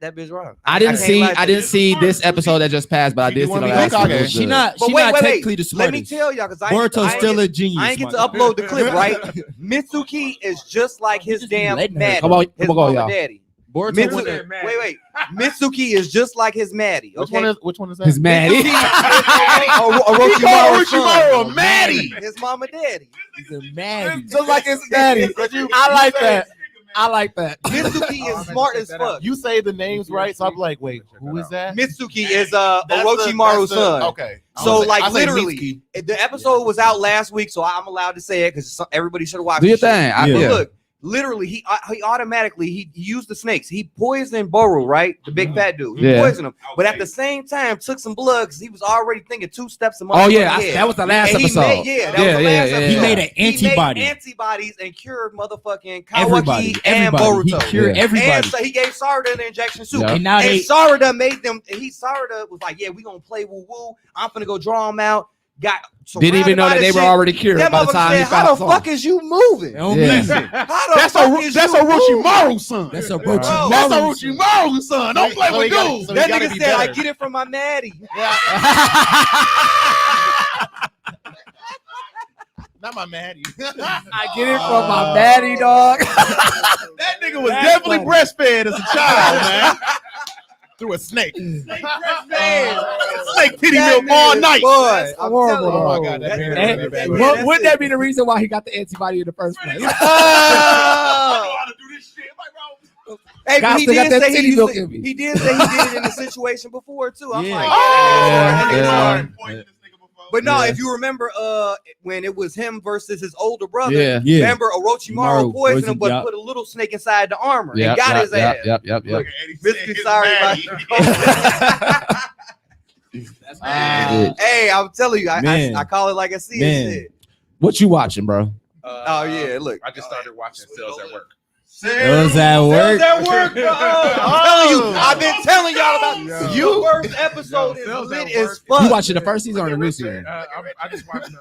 That bitch wrong. I didn't can't lie to you. see this episode that just passed, but I You did see wanna the be last one. Hokage. It was she good. not But technically the Let smartest. me tell y'all, because Boruto's still a genius. I ain't get to my guy. upload the clip, right? Mitsuki is just like his just be damn letting her. Maddie. Come on, his come on, mama y'all. daddy. Boruto Mitsu- was a- wait. Mitsuki is just like his Maddie. Which Okay? one is that? His Maddie. Orochimaru's Orochimaru, son. Maddie. His mama daddy. He's a man. Just like his daddy. I like that. I like that. Mitsuki is smart as fuck. You say the names right, so I'm like, wait, who is that? Mitsuki is That's Orochimaru's the- son. Okay. So I like say literally, Mitsuki. the episode was out last week, so I'm allowed to say it because everybody should have watched. Do your this shit. thing. Yeah. But Yeah. look, literally, he automatically he used the snakes. He poisoned Boru, right? The big fat dude. He Yeah. poisoned him, but at the same time took some blood because he was already thinking 2 steps a month. Oh yeah, that was the last And he episode. made- that was the last episode. He made an antibody. He made antibodies and cured motherfucking Everybody, Kawaki and everybody. He Boruto. cured Yeah. everybody. And so he gave Sarada the injection too. Yeah. And now they Sarada made them. Sarada was like, "Yeah, we gonna play woo woo. I'm finna go draw him out." Got Didn't even know that they were already cured That by the motherfucker time he said, "How found the fuck is you moving? They don't Yeah. miss it. How the That's fuck is that's you moving?" Orochimaru's son. That's a Bro, Orochimaru. That's Orochimaru's son. Don't play So with he gotta- dudes. so That he gotta nigga be said, "I better. get it from my Maddie." Not my Maddie. I get it from my baddie dog. That nigga was definitely breastfed as a child, man. Through a snake. Man, Snake titty that milk all nigga- night. Boy, I'm horrible, telling you. Oh my God, that's That- very, And- very bad. Yeah, What- that's wouldn't it. that be the reason why he got the antibody in the first place? Hey, but Guys he still got did that say titty he milk used to- in me. he did say he did it in a situation before too. I'm Yeah. like, Yeah. that nigga Yeah. smart. But no, Yeah. if you remember, when it was him versus his older brother, Yeah. Yeah. remember Orochimaru poisoned him, but yeah. put a little snake inside the armor Yep, and got yep, his yep, ass. Yep. Look, Mitsuki, sorry about Hey, I'm telling you, Man. I call it like I see Man. it. Shit. What you watching, bro? Oh yeah, look. I just started watching Sales at Work. Those at work. That work, bro. I'm telling you, I've been telling y'all about Yo. you. The first episode is Sales lit at as Work. fuck. You watching the first season or the new season? I just watched the.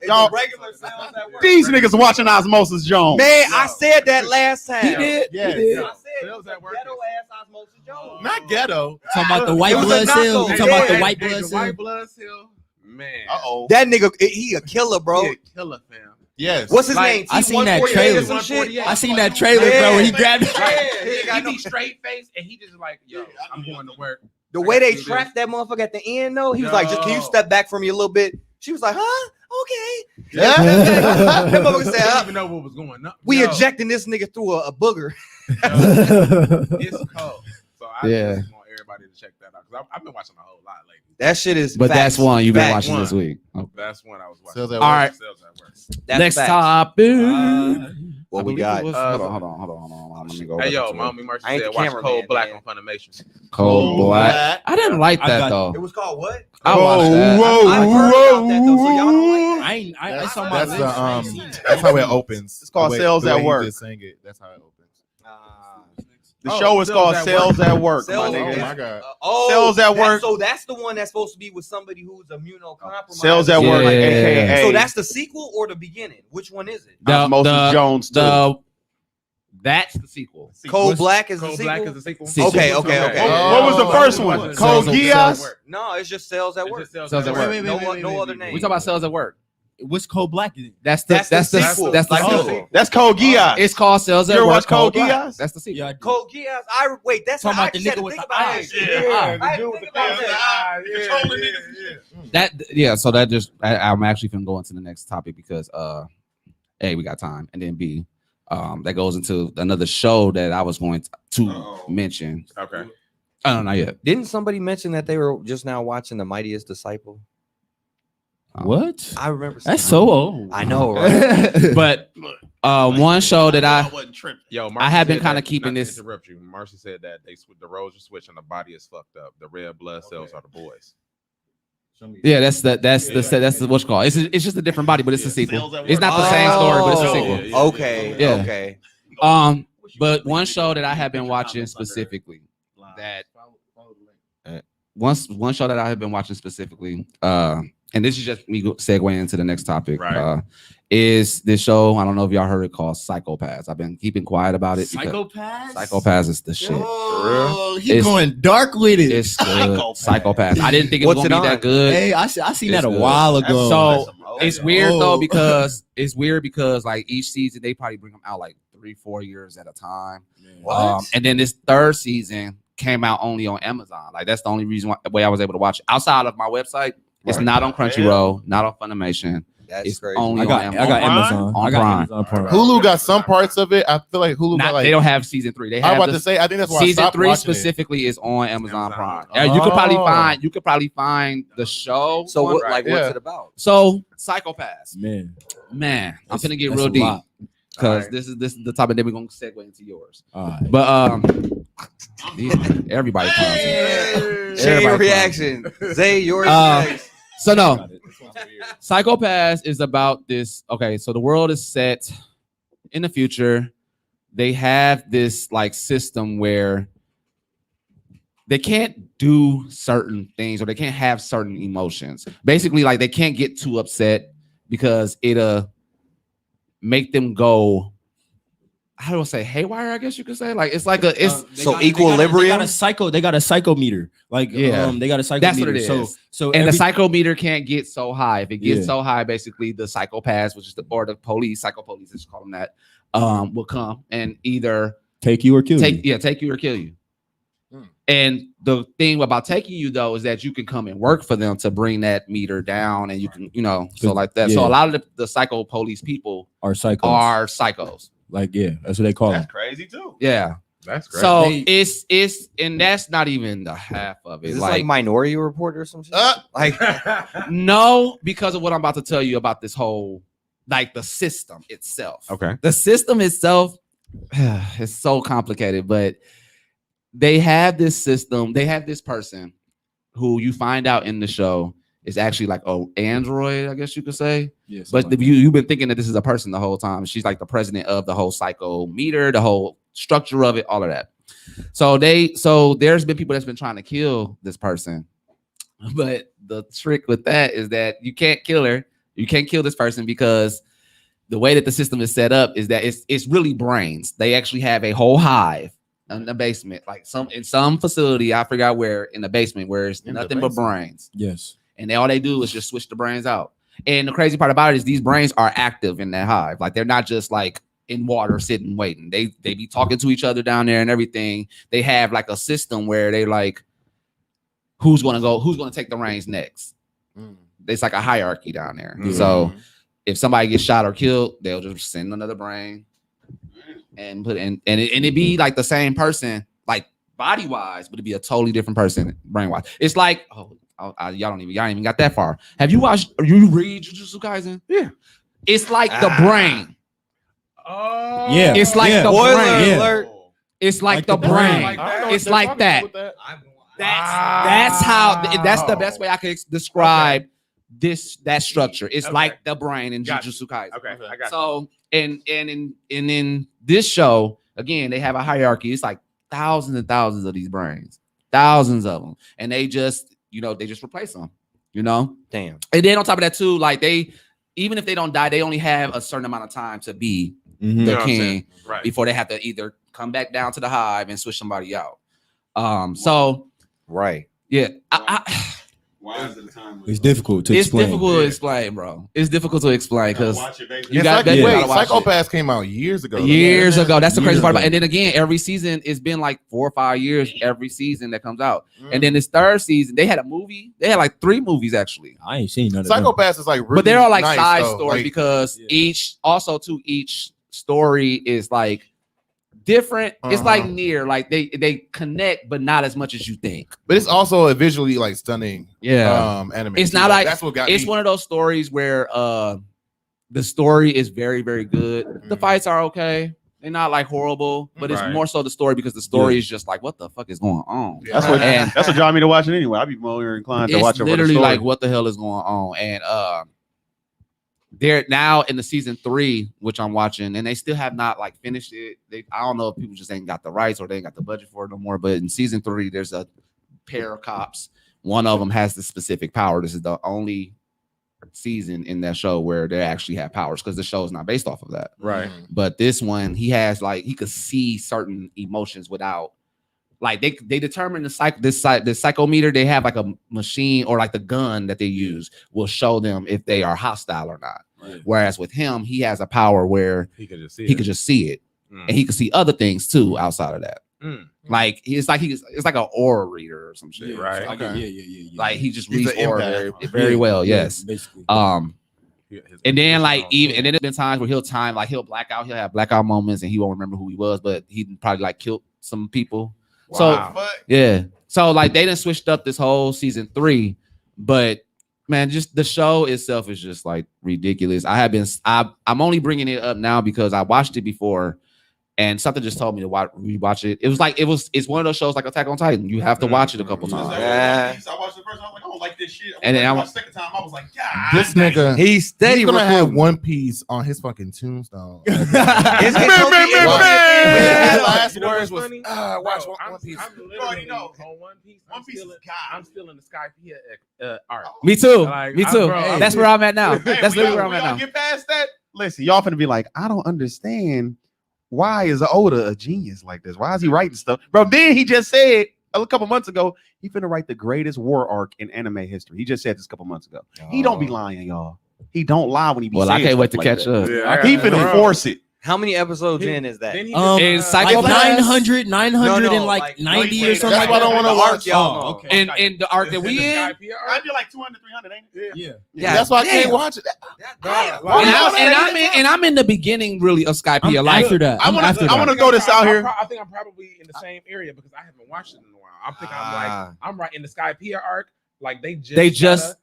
It's Y'all- a regular Sales at Work. These niggas watching Osmosis Jones. Man, I said that last time. He did. Yeah. He did. I said Sales it was at Work. ghetto ass Osmosis Jones. Not ghetto. Talking about the white It was a blood knockoff. cells. Talking about the Yeah. white Hey, blood the cells. white blood cell. Man. Uh-oh. That nigga, he a killer, bro. He a killer, fam. Yes. What's his Like, name? I seen that T148 or trailer. some shit? 148. I seen that trailer, Yeah. bro, when he grabbed it. Yeah, He he got no- be straight face, and he just like, yo, I'm going to work. The way they trapped that motherfucker at the end, though, he was like, "Just can you No. step back from me a little bit?" She was like, "Huh? Okay." Yeah. That motherfucker said, I didn't even know what was going on. "We Yo, ejecting this nigga through a booger." It's cold. So I Yeah. just want everybody to check that out because I've been watching a whole lot lately. That shit is. But that's one you've been Facts. watching this week. Oh. That's one I was watching. Sales at All work. right. Sales at work. That's Next facts. topic. What I we believe got? it was- hold on. Let me go. Hey back yo, into my it. homie Mercy I ain't said the watch cameraman, Cold Black man. on Funimation. Cold Black. I didn't like I that got- though. It was called what? I watched that. I've heard about that though. So y'all don't like that? I saw my That's list. that's how it opens. It's called The way- Sales the way at he Work. just sang it. That's how it opens. The show is called Sales at Work, my Sales- Oh nigga. my god. Sales at Work. So that's the one that's supposed to be with somebody who's immunocompromised. Sales at Work, Yeah. aka. So that's the sequel or the beginning? Which one is it? Osmosis Jones too. That's the sequel. Cold Black is the Cold sequel. Black is the sequel. Sequel. Okay. What was the first one? Sales Code at Geass? Work. No, it's just Sales at Work. Sales at Work. No other name. We talk about Sales at Work. What's Cold Black? That's the sequel. That's the Like, sequel. That's Code Geass. It's called Sales You at ever Work. watch Code Black. Geass? That's the sequel. Yeah, Code Geass. Wait. That's Talking how I about the just had nigga to with think the about eyes. it. Yeah. I didn't think about that. So that just I'm actually gonna go into the next topic because A, we got time, and then B, that goes into another show that I was going to mention. Okay. Oh, not yet. Didn't somebody mention that they were just now watching The Mightiest Disciple? What? I remember. That's so old. I know, right? But one show that I Yo, I have been said kinda that- keeping not to this- Interrupt you. Marcy said that the roles are switching. The body is fucked up. The red blood cells are the boys. Yeah, that's what's called. It's just a different body, but it's a sequel. It's not the same story, but it's a sequel. Yeah. Okay. Yeah. Okay. But one show that I have been watching specifically that one show that I have been watching specifically, and this is just me segueing into the next topic. Right. Is this show? I don't know if y'all heard it called Psychopaths. I've been keeping quiet about it. because Psychopaths is the shit. Oh, he's It's- going dark with it. It's good. Psychopaths. I didn't think it was What's gonna it be on? that good. Hey, I seen that It's a good. while ago. So it's weird though Oh. because like each season they probably bring them out like 3-4 years at a time. And then this third season came out only on Amazon. Like that's the only reason way I was able to watch it outside of my website. It's not on Crunchyroll, not on Funimation. That's It's crazy. only I got on Amazon. On I got Prime. Amazon Prime. Hulu got some parts of it. I feel like Hulu got Not, like. they don't have season 3. They I have was about the to say. I think that's why I season stopped 3 watching specifically is on Amazon Prime. Prime. Yeah, you could probably Oh. find the show. So on- what? Like, what's Yeah. it about? So Psychopaths. Man, I'm gonna get that's real a deep lot. because Alright. this is the topic that we're gonna segue into yours. All right. But everybody comes. Share your Everybody reaction. Zay, yours next. So no, Psychopaths is about this. Okay, so the world is set in the future. They have this like system where they can't do certain things or they can't have certain emotions. Basically, like they can't get too upset because it'll make them go. How do I say haywire? I guess you could say like it's like it's equilibrium. They got a psychometer. Like Yeah. they got a psychometer. That's what it is. So and every, the psychometer can't get so high. If it gets Yeah. so high, basically the psychopaths, which is the police, psychopolice, let's call them that, will come and either take you or kill take you. you or kill you. And the thing about taking you though is that you can come and work for them to bring that meter down, and you can, so like that. So Yeah. a lot of the psycho police people Are psychos. are psychos. Like that's what they call them. That's crazy too. Yeah. That's great. So They- it's and that's not even the half of it. Is this like Minority Report or some shit? Like, No, because of what I'm about to tell you about this whole, like the system itself. Okay. The system itself is so complicated, but they have this system. They have this person who you find out in the show is actually like an android, I guess you could say. Yes. But you've been thinking that this is a person the whole time. She's like the president of the whole psychometer, the whole structure of it, all of that. So there's been people that's been trying to kill this person. But the trick with that is that you can't kill her. You can't kill this person because the way that the system is set up is that it's really brains. They actually have a whole hive in the basement, like in some facility, I forgot where, in the basement, where it's In the nothing but basement? brains. Yes. And all they do is just switch the brains out. And the crazy part about it is these brains are active in that hive. Like they're not just like in water sitting waiting. They be talking to each other down there and everything. They have like a system where they like who's gonna take the reins next. It's like a hierarchy down there. So if somebody gets shot or killed, they'll just send another brain and put in, and it be like the same person, like body wise, but it'd be a totally different person brain wise. It's like, y'all ain't even got that far. Have you watched? You read Jujutsu Kaisen? Yeah. It's like the brain. Oh, Yeah. It's like Yeah. the Spoiler brain. alert. It's like the the brain. brain. It's like that. That's how. That's the best way I could describe that structure. It's like the brain in Jujutsu Kaisen. Okay, I got So and in this show, again, they have a hierarchy. It's like thousands and thousands of these brains, thousands of them, and they just replace them. Damn. And then on top of that too, like even if they don't die, they only have a certain amount of time to be the king before they have to either come back down to the hive and switch somebody out. So right, yeah, Why is it time? It's difficult to it's explain. difficult to explain, bro. It's difficult to explain because you got wait, gotta watch it. Psychopaths came out years ago. Years ago. That's the crazy Years part about ago. it. And then again, every season it's been like 4 or 5 years every season that comes out. And then this third season, they had a movie. They had like 3 movies actually. I ain't seen none of them. Psychopaths is like really But they're all like nice, side though. stories Like, because each story is like different. It's like near, like they connect, but not as much as you think. but it's also a visually like stunning anime. It's too. not like that's what got it's me. one of those stories where the story is very, very good. The fights are okay. They're not like horrible, but it's more so the story because the story is just like, what the fuck is going on? Yeah. That's what draw me to watch it anyway. I'd be more inclined to It's watch it. literally for the story. like, what the hell is going on? And they're now in the season 3, which I'm watching, and they still have not like finished it. I don't know if people just ain't got the rights or they ain't got the budget for it no more. But in season 3, there's a pair of cops. One of them has the specific power. This is the only season in that show where they actually have powers because the show is not based off of that. Right. But this one, he has like he could see certain emotions without. Like they determine the psychometer. They have like a machine or like the gun that they use will show them if they are hostile or not. Right. Whereas with him, he has a power where He could just see it, and he could see other things too outside of that. Like it's like an aura reader or some shit. Yeah, Right. Okay. Okay. Yeah. Like he just He's reads an aura empath. very well. Yes. Basically. And then like and then there's been times where he'll black out. He'll have blackout moments and he won't remember who he was, but he probably like killed some people. Wow. So yeah. So like they done switched up this whole season 3, but man, just the show itself is just like ridiculous. I'm only bringing it up now because I watched it before and something just told me to rewatch it. It's one of those shows like Attack on Titan. You have to watch it a couple times. I watched the first. I was like, I don't like this shit. And then I watched the second time. I was like, God, This nigga, he's steady. he's gonna have recruiting. One Piece on his fucking tombstone. It's His man. last You know what's words was, funny? watch Bro, One Piece. I'm literally Bro, you know, on One Piece. One Piece is God. I'm still in the Skypiea arc. Me too. Like, Me too. bro, That's where I'm at now. Hey, That's we literally where gotta- I'm at we now. gotta Get past that. Listen, y'all finna be like, I don't understand. Why is Oda a genius like this? Why is he writing stuff, bro? Then he just said a couple months ago he finna write the greatest war arc in anime history. He just said this a couple months ago. He don't be lying, y'all. He don't lie when he be. Well, I saying can't wait to stuff catch like up. Yeah, He finna force it. How many episodes in is that? Then he In just, Psycho Like Pass? 900 No, and like, like 90 or wait, something that's like why I don't that. wanna The arc, watch. y'all Oh, know. okay. In the arc that we in, I'd be like 200, 300, ain't it? Yeah. Yeah, That's why I damn. can't watch it. and I'm in the beginning really of Skypiea. Like After that. I wanna- after I that. wanna throw this out here. I think I'm probably in the same area because I haven't watched it in a while. I'm thinking I'm right in the Skypiea arc. Like they just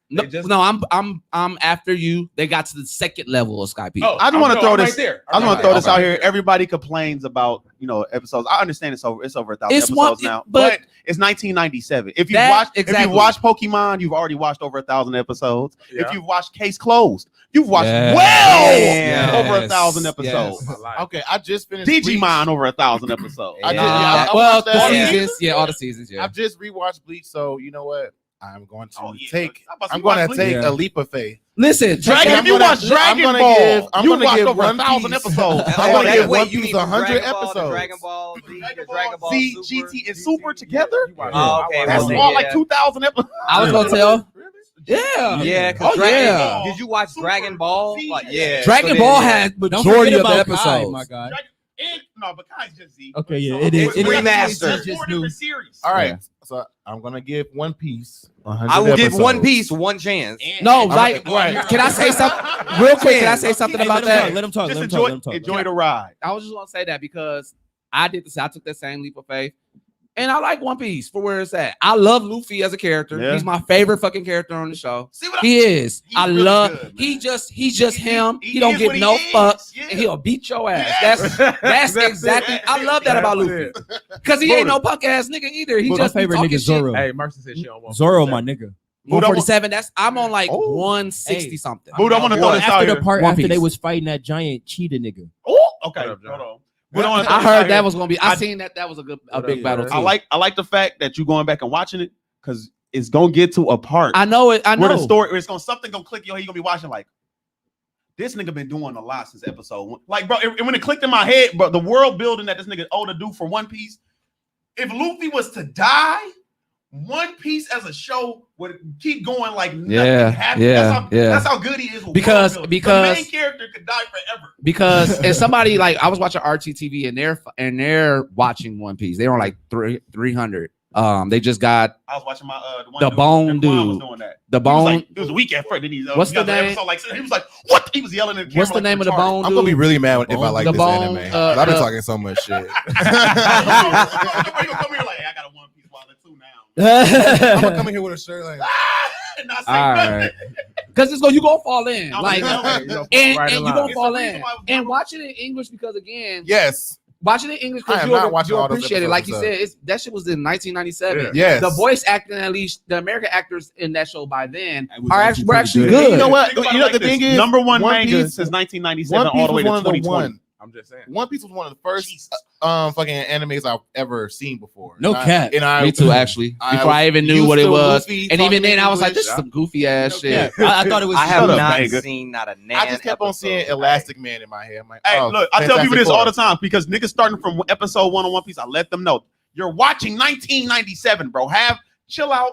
I'm after you. They got to the second level of Skypiea. Oh, I just want to throw this. Right there. I just want to throw this Okay. out here. Everybody complains about episodes. I understand it's over 1,000 It's one- episodes now, but- but it's 1997. If you That- watch, if exactly. you watch Pokemon, you've already watched over 1,000 episodes. Yeah. If you've watched Case Closed, you've watched Yes. over Yes. 1,000 episodes. Yes. Okay, I just finished Digimon over 1,000 episodes. I Yeah. just, I Well, watched the that. seasons, all the seasons, I've just rewatched Bleach, so you know what? I'm going to I'm going going to take Yeah. a leap of faith. Listen, Dragon. I'm If you gonna- watch Dragon I'm gonna Ball, give- I'm you gonna watched give over One 1,000 Piece. episodes. I'm gonna Wait, give One you Piece mean 100 Dragon Ball, the episodes. Dragon Ball, Z, the Dragon Ball Z, Super. GT, and Super together. Oh, okay, That's well, all yeah. like 2,000 episodes. I was gonna tell. Yeah. Yeah, Oh, yeah. Ball. Did you watch Dragon Ball? Like, yeah. Dragon so Ball then, had But don't majority forget of the about Kai, episodes. my guy. No, but Kai's just Z. Okay, yeah, So it is. it's It is. remastered. It's just Four new. different series. All right, Yeah. so I'm gonna give One Piece 100 I will give episodes. One Piece one chance. No, like, can I say something real quick? Can I say something Hey, about let him that? talk, let him talk. Just Let him talk. enjoy the ride. I was just gonna say that because I did this. I took that same leap of faith. And I like One Piece for where it's at. I love Luffy as a character. Yeah. He's my favorite fucking character on the show. See what He is. He's I really love. good, man. He's just him. he He don't is give what he no is. fucks, Yeah. and he'll beat your ass. Yeah. That's exactly. I love that about Luffy because he ain't no punk ass nigga either. He My just be favorite talking nigga shit. Zoro. Hey, Mercy said she don't want Zoro, my nigga. 147. That's I'm on like Oh. 160 Hey. something. Buddha, I want to throw this out After here. the part One after they Piece. was fighting that giant cheetah nigga. Oh, okay. What up, John? Hold on. Buddha, I wanna throw I this out heard here. that was gonna be. I I- seen that was a What big up, battle man? too. I like the fact that you going back and watching it because it's gonna get to a part I know it. I where the know. story it's gonna something gonna click your head. You gonna be watching like this nigga been doing a lot since episode 1. Like, bro, when it clicked in my head, bro, the world building that this nigga owed to do for One Piece. If Luffy was to die, One Piece as a show would keep going like nothing happened. yeah. That's how good he is. With Because- world building. because- the main character could die forever. Because and somebody like I was watching RTTV and they're watching One Piece. They're on like 300. They just got I was watching my the one The dude, Bone Quan was dude. doing that. the He was bone. like, it was a week at first. Then he, What's he got the name? Episode, like, he was like, "What?" He was yelling at the camera. What's the like name of the retarded. bone? I'm gonna be dude? really mad if I like The this bone, anime. 'Cause I've been the- talking so much shit. You gonna come here like, hey, I got a One Piece wallet too now. I'm gonna come in here with a shirt like. And not say All nothing. right, because it's you gonna fall in I'm like, telling and, you. Right and you along. gonna It's fall the reason in. why I was And watching it in English because again, Yes. watching it in English I because am you'll not watching all those appreciate it. Like you episodes, said, that shit was in 1997. Yes. The voice acting, at least the American actors in that show by then, It was were actually actually pretty good. You know what? Think about You it know like the this. thing is, number one One manga Piece- since 1997 One Piece all the way was to one of the 2020. one. I'm just saying. One Piece was one of the first Jesus. fucking animes I've ever seen before. No And I- cap. And I Me too, actually. I Before I even knew used what it to was, Luffy and even talking then I was like, English. "This is some goofy ass shit." I thought it was. I have Shut up, not nigga. seen not a nan I just kept on episode. seeing Elastic Man in my head. I'm like, Hey, oh, look, I tell people this Fantastic all the Four. time because niggas starting from episode 1 on One Piece, I let them know you're watching 1997, bro. Chill out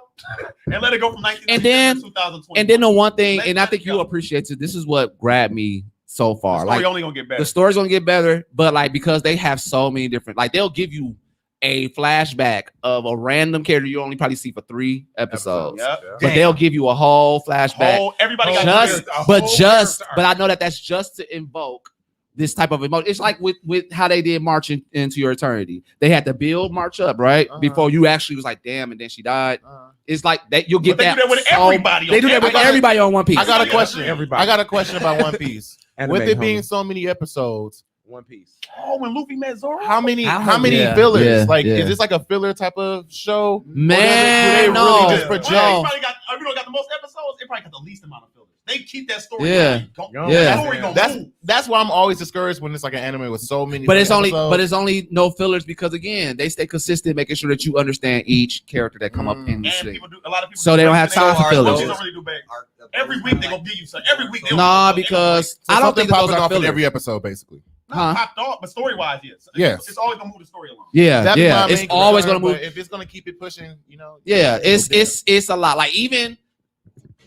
and let it go from 1997 to 2020. And then the one thing, Let and I that think go. you appreciate it. This is what grabbed me so the far. story Like only gonna get better. the story's gonna get better, but like because they have so many different, like they'll give you a flashback of a random character you only probably see for 3 episodes, Yep. but they'll give you a whole flashback. Everybody got Just, a but whole just, character but arc. I know that that's just to invoke this type of emotion. It's like with how they did March into Your Eternity. They had to build March up right before you actually was like, damn, and then she died. It's like that you'll get But they that. do that with so- everybody. They do that with everybody on One Piece. I got a question. Everybody. I got a question about One Piece. With it being homie. so many episodes, One Piece. Oh, when Luffy met Zoro. how many Yeah, fillers? yeah, like, yeah. is this like a filler type of show? Man, Or do they no, really just project? no. Probably got, got the most episodes. It probably got the least amount of fillers. They keep that story. Yeah. Going. Yeah. That story gonna That's move. that's why I'm always discouraged when it's like an anime with so many. But it's episodes. only no fillers because again they stay consistent, making sure that you understand each character that come up in the And scene. people do a lot of people. So do they don't breaks have and time for go, fillers. "They don't really do breaks." Every week they gonna give you something. Every week they Nah, gonna- because So I don't something think that those popping are off in fillers. every episode, basically. not Huh? popped off, but story wise, yes. Yes. It's always gonna move the story along. Yeah, That's yeah. my It's main always concern, gonna move. but if it's gonna keep it pushing, you know. Yeah, it's a lot. Like even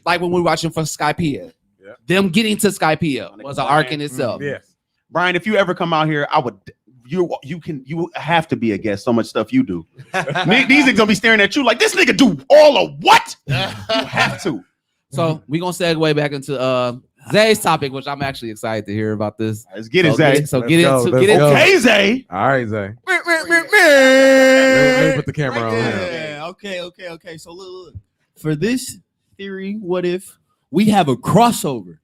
like when we were watching for Skypiea, Yeah. them getting to Skypiea was an arc in itself. Yes. Brian, if you ever come out here, I would. You have to be a guest. So much stuff you do. These niggas gonna be staring at you like this nigga do all of what? You have to. So we gonna segue back into Zay's topic, which I'm actually excited to hear about this. Let's get it, So Zay. So Let's get go, into let's get go. into Okay, Zay. All right, Zay. Let me put the camera on. Yeah. Okay. So look. For this theory, what if we have a crossover?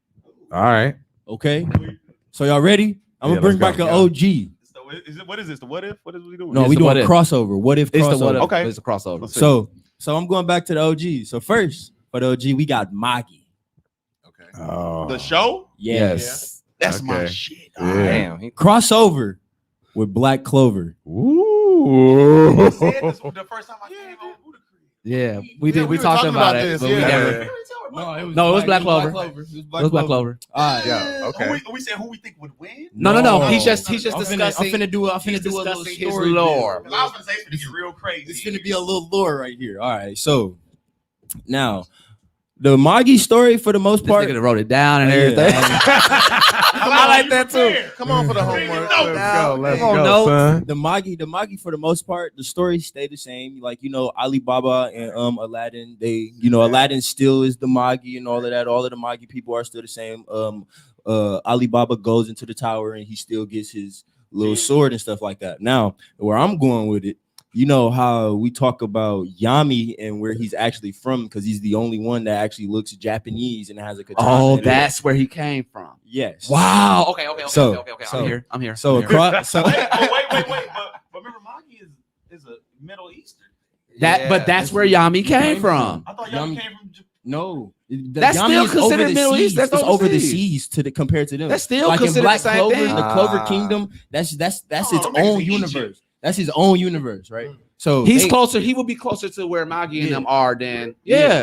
All right. Okay. So y'all ready? I'm Yeah, gonna bring let's back go. an OG. What is this? The what if? What is we doing? No, It's we the doing what if. crossover. What if it's crossover? the what if, Okay. it's a crossover. Let's see. So I'm going back to the OG. So first for the OG, we got Magi. Okay. Oh. The show? Yes. That's my Okay. shit. Yeah. Damn. Crossover with Black Clover. Ooh. I said this the first time I came on Buddha Creek. Yeah, we did. we We were talked talking about about it, this, but we yeah. never. No, it was Black Clover. It was Black Clover. All right. Yeah. Okay. We said who we think would win? No. He's just I'm discussing. finna do a little discussing his story lore. build. I was gonna say it's gonna get real crazy. It's gonna be a little lore right here. All right. So now the Magi story for the most This part. nigga wrote it down and Yeah. everything. I like that too. Come on for the homework. No. Let's go. Let's Come on, go, no. son. The Magi for the most part, the stories stay the same. Like, Alibaba and Aladdin, Aladdin still is the Magi and all of that. All of the Magi people are still the same. Alibaba goes into the tower and he still gets his little sword and stuff like that. Now, where I'm going with it you know how we talk about Yami and where he's actually from, because he's the only one that actually looks Japanese and has a katana. Oh, in it. that's where he came from. Yes. Wow. Okay. So- I'm here. So I'm here. across, so wait. But remember, Magi is a Middle Eastern. But that's where Yami came from. I thought Yami Yami- came from Japan. no, That's Yami still is considered over the Middle East. seas. That's It's over the overseas. seas compared to them. That's still like in considered Black the same Clover, thing. the Clover Ah. Kingdom. That's Oh, its them own niggas in universe. Egypt. That's his own universe, right? So He's they- closer. He would be closer to where Magi and Yeah. them are than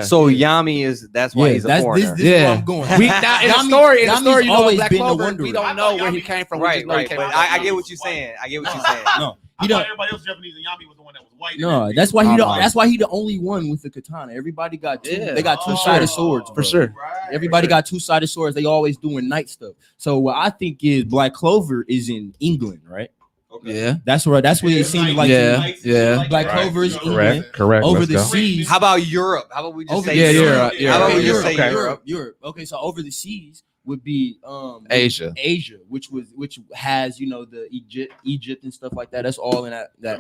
So Yami is that's why he's a that's foreigner. this is where I'm going. We now in the Yami- story, Yami's you know, always Black been the Clover, Wanderer. we don't I know thought where he Yami- came from. We Right, just know he right. came But from. I get what you're saying. I get what you're saying. No, I he thought don't. everybody else Japanese and Yami was the one that was white. No, that's why he Oh, don't. my. That's why he the only one with the katana. Everybody got two. Yeah. They got For two-sided sure. swords, For bro. sure. Everybody got two-sided swords. They always doing night stuff. So what I think is Black Clover is in England, right? Yeah. That's what it seems like. Yeah, yeah. Black Clover is England. Correct. Over Let's the go. seas. How about Europe? How about we just Over say Yeah, Europe? Europe. How about we Okay, just say Europe. Europe? Okay, so over the seas would be Asia. which has the Egypt and stuff like that. That's all in that. That's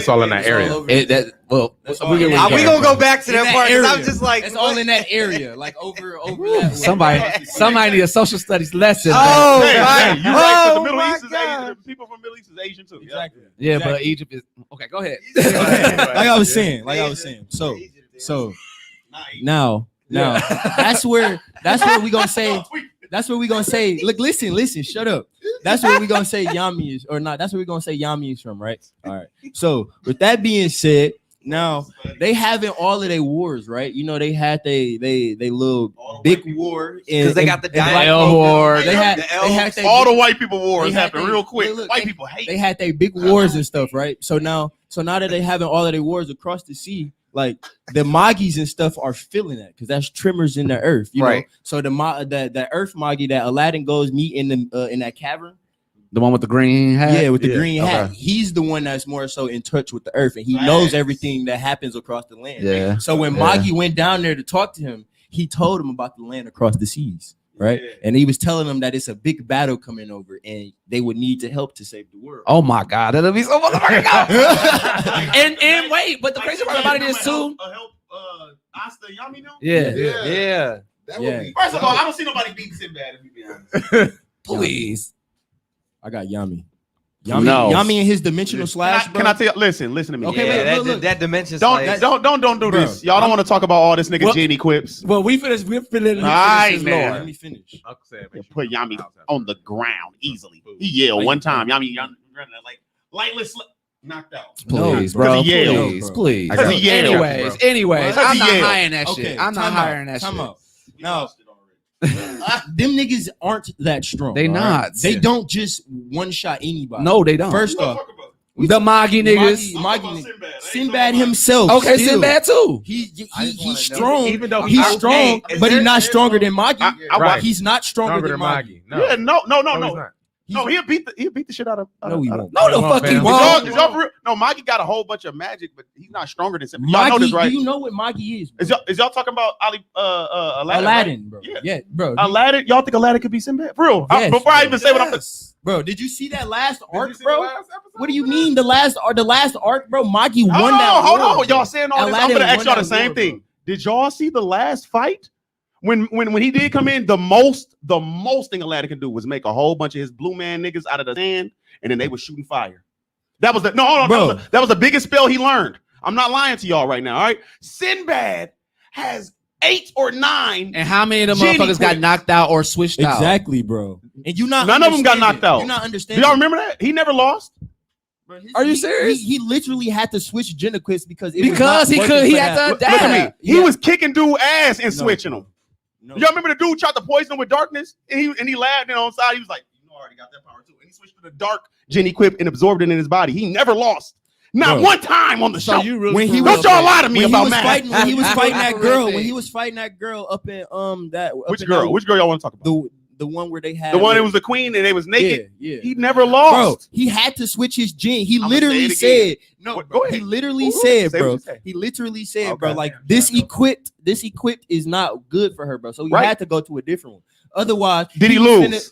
all in that That's all area. over It, that, well, That's we all get in where that you We going. gonna go back to In that that part. 'Cause I'm area. just like, It's all in that area, like over that. Somebody need a social studies lesson. Oh, man. Hey, my- hey, you're right. 'Cause oh the Middle my East is God. Asian. The people from Middle East is Asian too. Exactly. Yeah, but Exactly. Egypt is okay. Go ahead. Like I was saying. So now that's where we gonna say. That's what we gonna say. Look, listen, shut up. That's where we gonna say Yami is, or not. That's where we gonna say Yami is from, right? All right. So with that being said, now they having all of their wars, right? You know, they had they little big war Because they got the Black Diet War. They had they All the white people wars they had happen they- real quick. look, White they- people hate. they had their big wars and stuff, right? So now that they having all of their wars across the sea, like the Magis and stuff are feeling that because that's tremors in the earth, you Right. know. So the earth Magi that Aladdin goes meet in that cavern, The one with the green hat. yeah, with the green hat. okay. He's the one that's more so in touch with the earth, and he knows everything that happens across the land. Yeah. So when Yeah. Magi went down there to talk to him, he told him about the land across the seas, right? And he was telling them that it's a big battle coming over, and they would need to help to save the world. Oh my God, that'll be so motherfucking good. and wait, but the crazy part about it is too. Help Asta Yami now. Yeah. Yeah. That Yeah. would be First of all, dope. I don't see nobody beating Sinbad. If you be honest. Please. I got Yami. No. Yami and his dimensional slash. Can I tell you? Listen to me. Okay, Yeah, look. that dimension. Don't slash- don't do Bro, this. Y'all don't want to talk about all this nigga Well- genie quips. Well, we're feeling Alright, man. Let me finish. Uncle Sam, make sure Put you- Yami on the ground easily. He yelled one time. Yami running like lightless knocked out. Please, No, bro. because he yelled. Please, please. I got you. Because he yelled. Anyways, Because I'm he not yelled. hiring that Okay, shit. I'm not time hiring out, that time shit. out. Now, them niggas aren't that strong. They all not. They don't just one shot anybody. No, they don't. First off, the Magi niggas. Magi Sinbad himself. Okay, still, Sinbad too. He's wanna strong. Even though He's I- strong, Hey, but he's not stronger than Magi. Right. He's not stronger Stronger than than Magi. Maggie. No. Yeah, no. he's not. No, he'll beat the shit out of. No, he won't. No, the Come on, fuck he fam. won't. Is y'all for real? No, Maggie got a whole bunch of magic, but he's not stronger than Sinbad. Y'all know Magi, this, right? do you know what Magi is? Bro? Is y'all talking about Aladdin? Aladdin, bro. Yeah. Yeah, bro. Aladdin, y'all think Aladdin could be Sinbad? For real? Yes. Before I even say what I'm Bro, did you see that last Did you arc, see bro? the last episode? What do you mean the last arc, bro? Magi won hold that. on, war, bro. y'all saying all this. I'm Aladdin gonna ask won y'all the that same war, thing. bro. Did y'all see the last fight? When he did come in, the most thing Aladdin could do was make a whole bunch of his blue man niggas out of the sand, and then they were shooting fire. That was Bro. that was the biggest spell he learned. I'm not lying to y'all right now. All right, Sinbad has 8 or 9. And how many of them Genie motherfuckers got quips. knocked out or switched out? Exactly, bro. And you not None of them got understanding. knocked out. You're not Do understanding. y'all remember that? He never lost. Bro, Are you serious? He literally had to switch Genequips because he he had to Look at me. adapt. He was kicking dude ass and switching them. No. Y'all remember the dude tried to poison him with darkness? And he laughed and on the side. He was like, you know, I already got that power too. And he switched to the dark Genie Quip and absorbed it in his body. He never lost. Not Bro. one time on the show. When he Don't y'all lie to me when he about was math. fighting, when he was fighting that For girl, real when he thing. was fighting that girl up in that up Which in girl? that- Which girl y'all want to talk about? the one where they had The one that was the queen and they was naked. yeah. He never Bro, lost. he had to switch his gene. He I'ma literally say it said, no, What- bro, go ahead. he literally Ooh, said, say what bro. you say. He literally said, Okay. bro, like this equipped is not good for her, bro. So he Right. had to go to a different one. Otherwise, Did he was lose? finna-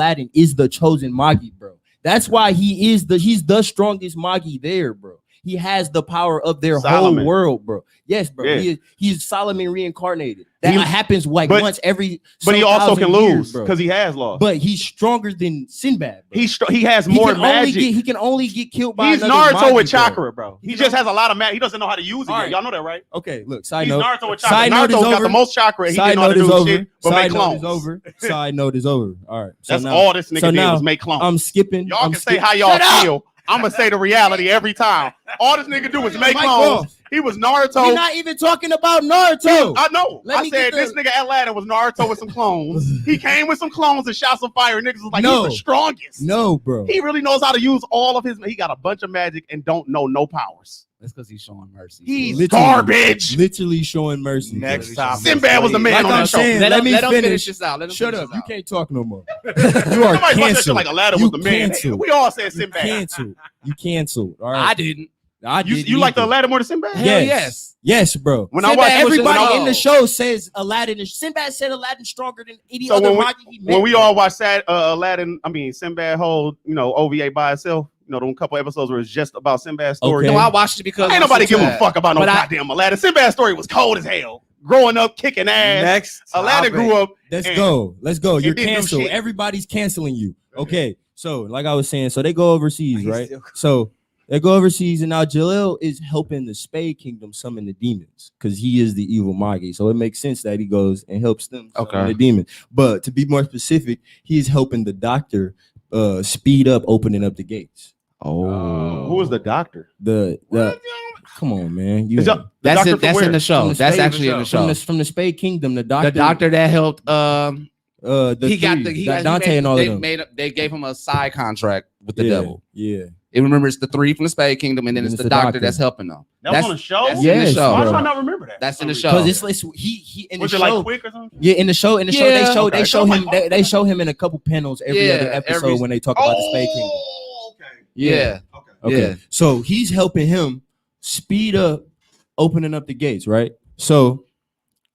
Aladdin is the chosen Magi, bro. That's why he's the strongest Magi there, bro. he has the power of their Solomon. whole world, bro. Yes, bro. Yeah. He's Solomon reincarnated. That He- happens like but- once every. But he some also can 1,000 years, lose bro. because he has lost. But he's stronger than Sinbad. Bro. He has He more can only magic. he can only get killed by. He's another Naruto with Magi, bro. chakra, bro. He just has a lot of magic. He doesn't know how to use it All yet. right. Y'all know that, right? Okay, look. Side He's note. Naruto with chakra. Side note is Naruto's got over. the most chakra. And he Side didn't know how note to is do over. shit but Side make note clones. is over. Side note is over. All right. So That's now, all this nigga so did now was make clones. I'm skipping. Y'all I'm can say how y'all Shut up! feel. I'm gonna say the reality every time. All this nigga do is make Mic clones. off. He was Naruto. We're not even talking about He Naruto. was- I know. Let I me said get this nigga Aladdin was Naruto with some clones. He came with some clones and shot some fire. Niggas was like, No. he's the strongest. No, bro. He really knows how to use all of his. He got a bunch of magic and don't know no powers. That's because he's showing mercy. He's Literally. garbage. Literally showing mercy. Next bro. topic. Sinbad was the man Like on I'm that show. saying, Let him finish. finish this out. Let him Shut finish up. this You out. can't talk no more. You are Somebody watch that shit canceled. like Aladdin You was the man. canceled. We all said Sinbad. Canceled. You canceled. All I right. didn't. I You, did you like the either. Aladdin more than Sinbad? Hell Yes. yes. Yes, bro. When I Sinbad, watch Everybody No. in the show says Aladdin is Sinbad said Aladdin stronger than any So other when we- Magi he met. when we all watch Aladdin, Sinbad whole, OVA by itself, them couple episodes where it's just about Sinbad's story. Okay. No, I watched it because Ain't nobody give a Sinbad. fuck about no But I- goddamn Aladdin. Sinbad's story was cold as hell. Growing up, kicking ass. Next. Aladdin topic. grew up. Let's and go. Let's go. it You're didn't do canceled. shit. Everybody's canceling you. Okay. So, like I was saying, so they go overseas, He's right? still- So they go overseas, and now Jalil is helping the Spade Kingdom summon the demons because he is the evil Magi. So it makes sense that he goes and helps them summon Okay. the demons. But to be more specific, he is helping the doctor speed up opening up the gates. Oh, Who was the doctor? The come on, man. You Is that- the that's doctor in, from that's where? in the show. From the That's Spade actually in the show. from the Spade Kingdom, the The doctor that helped. He got the he got Dante he made, and all they of them. made they gave him a side contract with the yeah, devil. Yeah. And remember, it's the three from the Spade Kingdom, and then And it's it's the the doctor doctor. that's helping them. That was on the show? That's in Yes, the show. Why do bro. I not remember that? That's in the For show. some Because reason? it's he in the Was it show. like quick or something? Yeah, in the show, they Yeah. show Okay. they show So him like- they show him in a couple panels every Yeah, other episode every- when they talk about the Spade Kingdom. okay. Yeah. Okay. Okay. Yeah. So he's helping him speed up opening up the gates, right? So,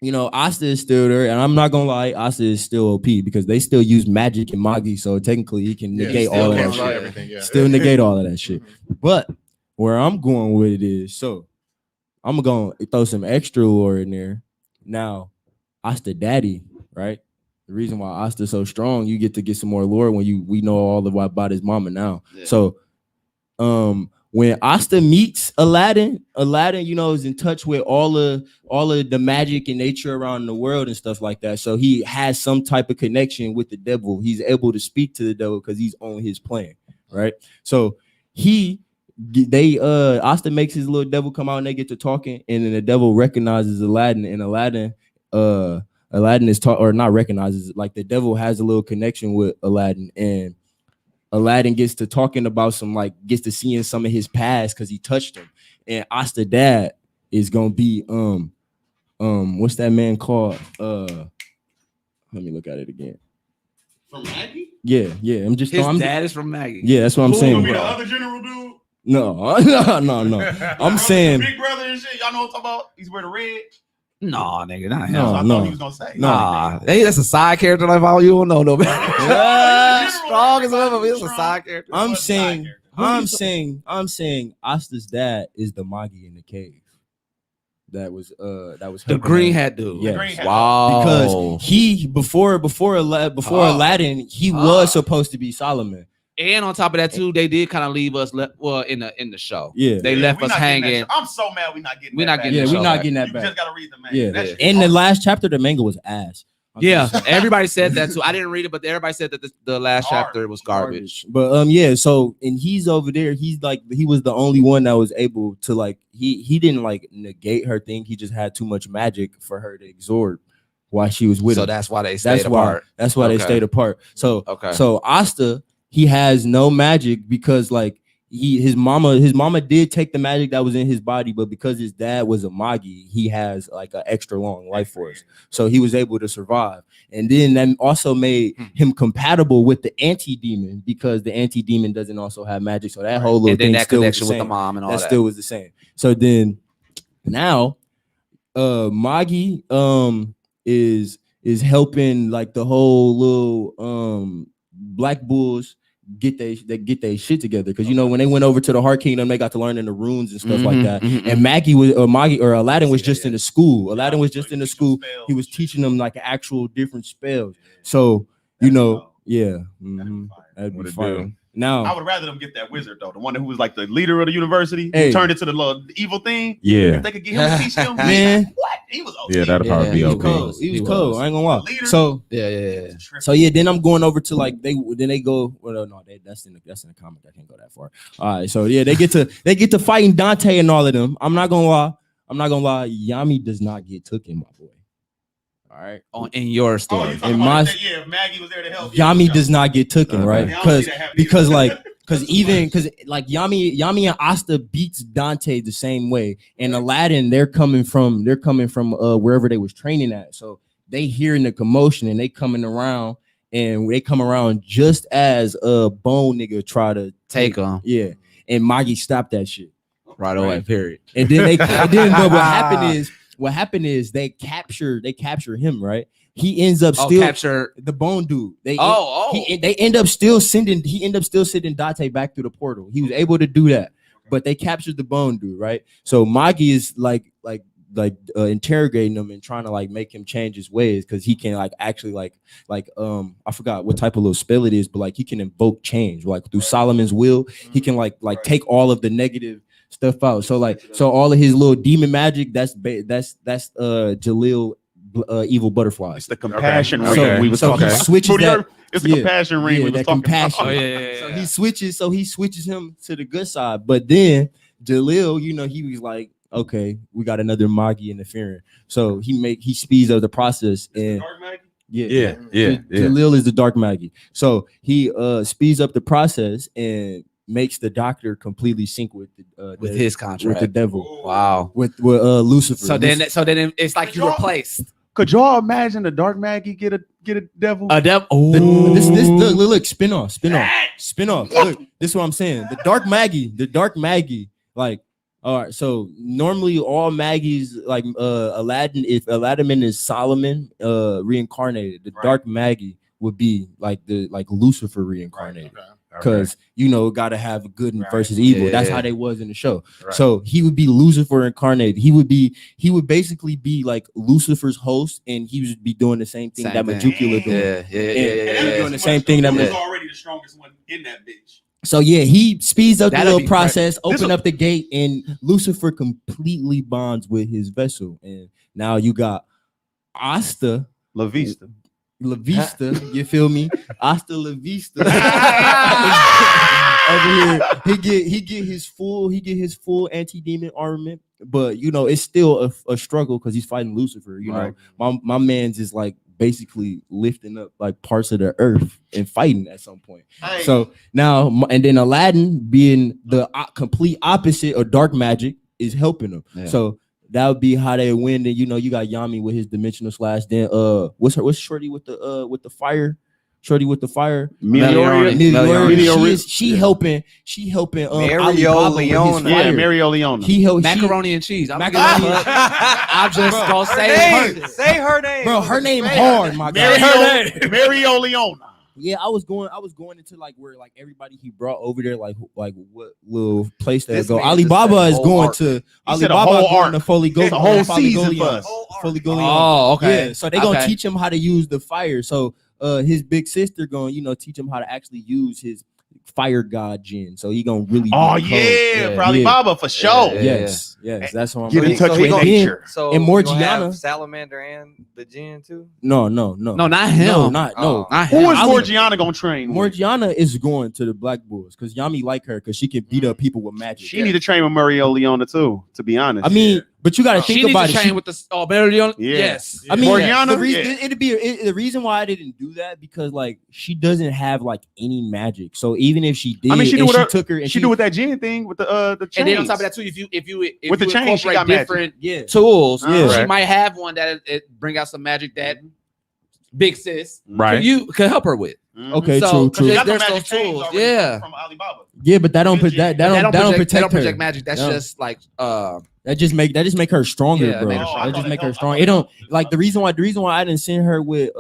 Asta is still there, and I'm not gonna lie, Asta is still OP because they still use magic and Magi, so technically he can Yeah, negate still all of that can't lie shit. everything, yeah. Still negate all of that shit. But where I'm going with it is, so I'm gonna throw some extra lore in there. Now, Asta daddy, right? The reason why Asta's so strong, you get to get some more lore when we know all about his mama now. Yeah. So, when Asta meets Aladdin, is in touch with all of the magic and nature around the world and stuff like that. So he has some type of connection with the devil. He's able to speak to the devil because he's on his plan, right? So Asta makes his little devil come out and they get to talking, and then the devil recognizes Aladdin, and Aladdin is or not recognizes it, like the devil has a little connection with Aladdin, and Aladdin gets to talking about gets to seeing some of his past because he touched him. And Asta dad is gonna be what's that man called? Let me look at it again. From Maggie? Yeah. I'm just His dad is from Maggie. yeah, that's what I'm Who saying. gonna be the other general dude? No. I'm saying Big brother and shit. Y'all know what I'm talking about? He's wearing the red. No, nigga, not him. No. That's what I thought he was gonna say. Nah, hey, that's a side character like all you don't know, no man. Yeah. Strong as ever, but it's a side character. I'm What's the side saying character? I'm saying Asta's dad is the Magi in the cave. That was The helping green her. hat dude. Yes. The green hat. Wow. Because he before Aladdin, he was supposed to be Solomon. And on top of that too, they did kind of leave us in the show. Yeah. They left we us not getting that hanging. shit. I'm so mad we not getting We that not back. getting Yeah, the we're show not back. getting that You back. just gotta read the man. Yeah. That shit In the awesome. last chapter, the manga was ass. Yeah, everybody said that too. I didn't read it, but everybody said that the last Hard. chapter was garbage. But yeah, so and he's over there. He's like he was the only one that was able to he didn't negate her thing. He just had too much magic for her to absorb while she was with So him. that's why they stayed That's why. apart. That's why they Okay. stayed apart. So Okay. So Asta, he has no magic because his mama did take the magic that was in his body, but because his dad was a Magi, he has an extra long life force. So he was able to survive. And then that also made him compatible with the anti-demon because the anti-demon doesn't also have magic. So that whole little And then thing that still was connection the with the same. mom and all That that. still was the same. So then now Magi is helping the whole little black bulls get they shit together. Because you know when they went over to the Heart Kingdom, they got to learn in the runes and stuff like that. And Aladdin was just in the school. Aladdin was just in the school. He was teaching them like actual different spells. So you know, that'd be fire. Now, I would rather them get that wizard though, the one who was like the leader of the university, Hey. who turned into the little evil thing. Yeah. If they could get him to teach them, man. what? He was OP. Yeah, that'd probably be He was okay. cold. He was cold. I ain't gonna lie. Leader. So Yeah. So yeah, then I'm going over to like they go. Well, no, that's in the comic. I can't go that far. All right, so yeah, they get to fighting Dante and all of them. I'm not gonna lie. Yami does not get taken, my boy. All right, In your Oh, story. you talking In about my- that, if Maggie was there to help. Yami does not get taken, right? I don't see that happening Because either. like Yami and Asta beats Dante the same way, and Aladdin they're coming from wherever they was training at, so they hearing the commotion and they coming around, and they come around just as Bone nigga try to Take him and Magi stopped that shit. right away. Period. And then but what happened is they capture him, right? He ends up still Capture. the Bone dude. They end up still sending Dante back through the portal. He was able to do that, but they captured the Bone dude, right? So Magi is like interrogating him and trying to like make him change his ways, because he can like actually I forgot what type of little spell it is, but like he can invoke change, like through Solomon's will. He can like take all of the negative stuff out. So all of his little demon magic, that's Jalil evil butterflies. It's the compassion ring So- we was so talking he about. switches that. It's the compassion ring we was that talking compassion. about. So he switches him to the good side. But then Jalil, you know, he was like, okay, we got another Magi interfering. So he speeds up the process, and Dark Maggie? Yeah. Jalil is the dark Magi. So he speeds up the process and makes the doctor completely sync with his contract with the devil. Wow. With Lucifer. So then it's like you replaced Could y'all imagine the Dark Maggie get a devil? a devil. This look spin off. Look, this is what I'm saying. The dark Maggie, like, all right. So normally all Maggies, like Aladdin, if Aladdin is Solomon reincarnated, the dark Maggie would be like Lucifer reincarnated. Because you know, gotta have good versus evil. That's how they was in the show. So he would be Lucifer incarnated. He would basically be like Lucifer's host, and he would be doing the same thing that Majukula doing. Yeah. Doing the same thing that was already the strongest one in that bitch. So yeah, he speeds up the That'll little be process, open up the gate, and Lucifer completely bonds with his vessel. And now you got Asta La Vista. La Vista, you feel me? Hasta la vista. Over here, he get his full anti-demon armament, but you know it's still a struggle because he's fighting Lucifer. You know, my man's is like basically lifting up like parts of the earth and fighting at some point. So now, and then Aladdin, being the complete opposite of dark magic, is helping him. So that would be how they win. And you know, you got Yami with his dimensional slash. Then what's Shorty with the fire? Shorty with the fire. Meteor. She helping Mario Leona. Yeah, Mario Leona. Macaroni and cheese. I'm Macaroni. I'm just gonna say her name. Bro, her name hard, my guy. Mario Leona. Yeah, I was going into like where like everybody he brought over there, like what little place they go. Alibaba is going to Foley Go. It's a whole season for us. Oh, okay. Yeah, so they gonna teach him how to use the fire. So his big sister gonna teach him how to actually use his fire god Jin. So he gonna really for Alibaba for sure. Yes, that's what I'm Get in touch So with he nature. So And you gonna Morgiana- have Salamander and the Jinn too. No, no, not him. not Oh. Not Who him. is Morgiana gonna train? with? Morgiana is going to the Black Bulls because Yami like her because she can beat up people with magic. She need to train with Mario Leona too. To be honest, I mean, but you got to She think needs about to it. train with the Mario. Yeah. Yes. I mean, Morgiana, the reason why I didn't do that because like she doesn't have like any magic. So even if she did, I mean, she do with her- took her and she do with that Jin thing with the chains. And then on top of that too, if you With the chain, she incorporate got magic. different tools, Yeah. she Right. might have one that it bring out some magic that Big Sis Right. can help her with. Okay, So, true. She got the There's magic those chains tools, already yeah. from Alibaba. Yeah, but that don't They protect her. project magic. That's No. just like That just make her stronger, Yeah, bro. make her That stronger. just make her strong. It don't like the reason why I didn't send her with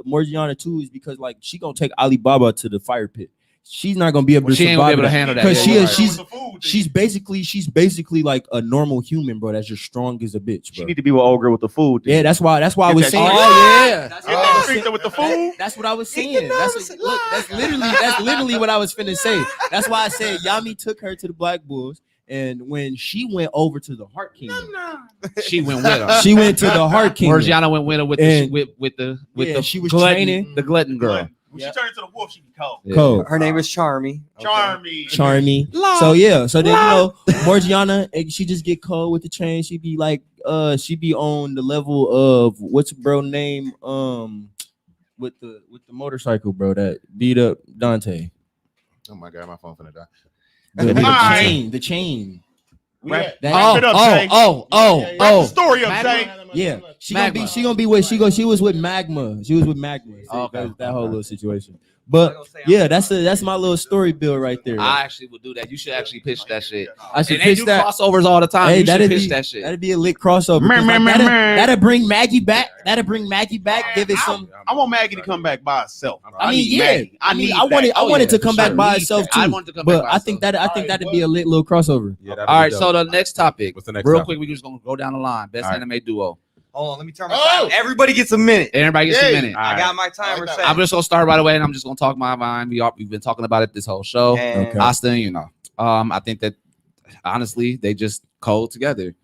Morgiana too is because like she gonna take Alibaba to the fire pit. she's not gonna be able to She ain't gonna be able survive to handle that. because Yeah, she's basically like a normal human, bro. That's just strong as a bitch, She bro. need to be with old girl with the food. Yeah, that's why I was that saying. shit. Oh yeah. That's Get what I that was strength saying. with the food. That's what I was saying. That's literally what I was finna say. That's why I said Yami took her to the Black Bulls, and when she went over to the Heart Kingdom, She went with her. she went to the Heart Kingdom. Morgiana went with her with And- the she was glutton, training. the glutton girl. When she turned into the wolf, she be cold. Yeah. Cold. Her name is Charmy. Charmy. So yeah, so then Morgiana, she just get cold with the chain. She be like, she be on the level of what's bro name, with the motorcycle, bro, that beat up Dante. Oh my god, my phone finna die. The chain. Wrap That- it up, Jay. Wrap the story up, Jay. Yeah, she Magma. gonna be with she was with Magma. She was with Magma. So Okay. that whole little situation. But yeah, that's my little story build right there. I actually would do that. You should actually pitch that shit. I should And they pitch do that. crossovers all the time. Hey, You should that'd pitch be that shit. that'd be a lit crossover. 'Cause like, that'll bring Maggie back. That'll bring Maggie back. Give it some. I want Maggie to come back by herself. I mean, need yeah. Maggie. I need wanted that. it to come back by Need itself that. too. I want it to come back But by I think itself. that'd be a lit little crossover. Yeah, that'd All be right, dope. so the next topic, What's the next real topic? quick, we just gonna go down the line. Best All right. anime duo. Hold on, let me turn my time. Everybody gets a minute. Everybody gets a minute. I got my timer set. I'm just gonna start right away, and I'm just gonna talk my mind. We've been talking about it this whole show. And Okay. Asta, I think that honestly they just cold together.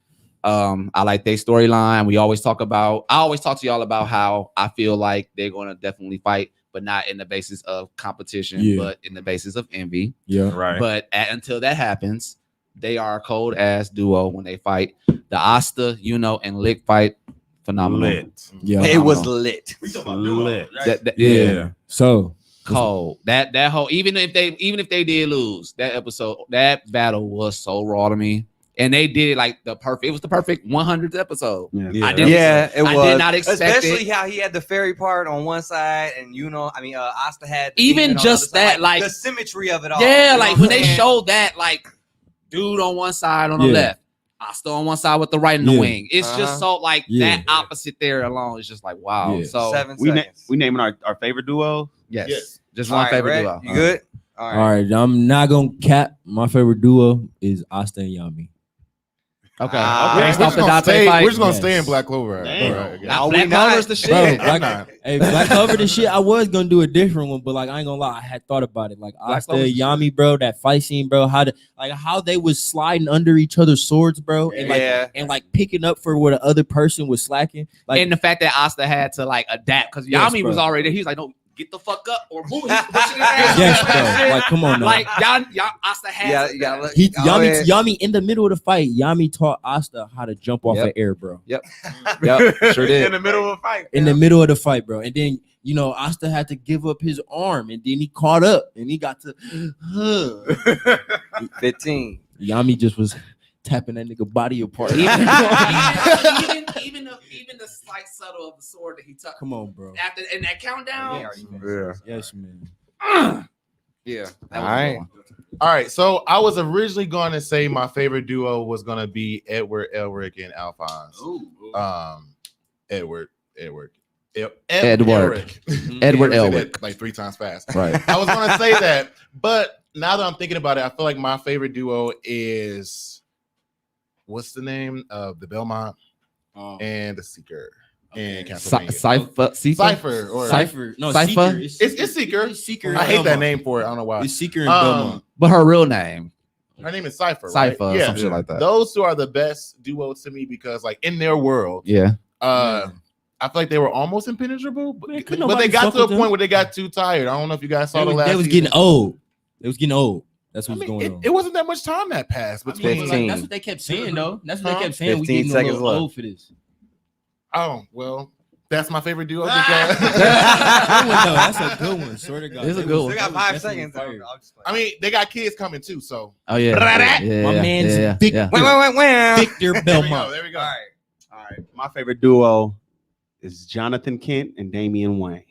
I like their storyline. I always talk to y'all about how I feel like they're gonna definitely fight, but not in the basis of competition, Yeah. but in the basis of envy. Yeah. Right. But until that happens, they are a cold ass duo when they fight. The Asta, and Lick fight, phenomenal. Lit. Yeah. it was lit. Lit. Yeah. So Cold. That whole even if they did lose that battle was so raw to me. And they did it like it was the perfect 100th episode. Yeah. I didn't It was. I did not expect Especially it. how he had the fairy part on one side, and Asta had the Even demon on just the other side. that, like the symmetry of it all. Yeah, You know like what when I'm they saying? showed that, like dude on one side on the Yeah. left, Asta on one side with the right in the Yeah. wing. It's just so like Yeah. that opposite there alone is just like wow. Yeah. So 7 We seconds. naming our favorite duo. yes. Yes. Just All one right, favorite Red, duo. You good? All all right, I'm not gonna cap. My favorite duo is Asta and Yami. Okay. Ah, Based We're off just the gonna Dante stay. fight. We're just gonna Yes. stay in Black Clover. Damn. Right, yeah. Now, we Black not. Clover's the shit. Bro, I'm Black, not. hey, Black Clover the shit. I was gonna do a different one, but like I ain't gonna lie, I had thought about it. Like Black Asta, Clover's the Yami, bro, that fight scene, bro. How they was sliding under each other's swords, bro, and like picking up for where the other person was slacking. Like And the fact that Asta had to like adapt because Yes, Yami bro. was already there. He's like, no, get the fuck up or move. yes, bro. Like come on, now. Like y'all Asta had to gotta He, go Yami, ahead. Yami in the middle of the fight, Yami taught Asta how to jump off Yep. of air, bro. Yep, sure did. In the middle of a fight. In the middle of the fight, bro. And then Asta had to give up his arm, and then he caught up, and he got to 15. Yami just was tapping that nigga body apart. Even the slight subtle of the sword that he took Come on, bro. after in that countdown. Yeah. Yes, man. Yeah. All right. All right. So I was originally going to say my favorite duo was going to be Edward Elric and Alphonse. Edward. Edward Elric. Edward Say that Elric. like 3 times fast. Right. I was going to say that, but now that I'm thinking about it, I feel like my favorite duo is what's the name of the Belmont and the Seeker in Castlevania. Cypher. Or Cypher. No, Cypher? Seeker. It's Seeker. It's Seeker. I hate that name for it. I don't know why. It's Seeker and Belmont. But her real name, Her name is Cypher. Cypher, Right? some shit like that. Those two are the best duos to me because, like, in their world, yeah. I feel like they were almost impenetrable, but Man, could they nobody got fuck to a with them? point where they got too tired. I don't know if you guys saw the last. They was season. getting old. They was getting old. That's I what's mean, going on. it wasn't that much time that passed between. 15. That's what they kept saying, though. That's what Huh? they kept saying. We 15 getting a seconds little left. old for this. Oh well, that's my favorite duo That's because a good one, though. That's a good one. Swear to God. It's a They good was- one. They they got was 5 definitely seconds. fire. I mean they got kids coming too. So Oh yeah. My man's Victor. Yeah. Wait. Victor Belmont. there we go. All right. All right. My favorite duo is Jonathan Kent and Damian Wayne.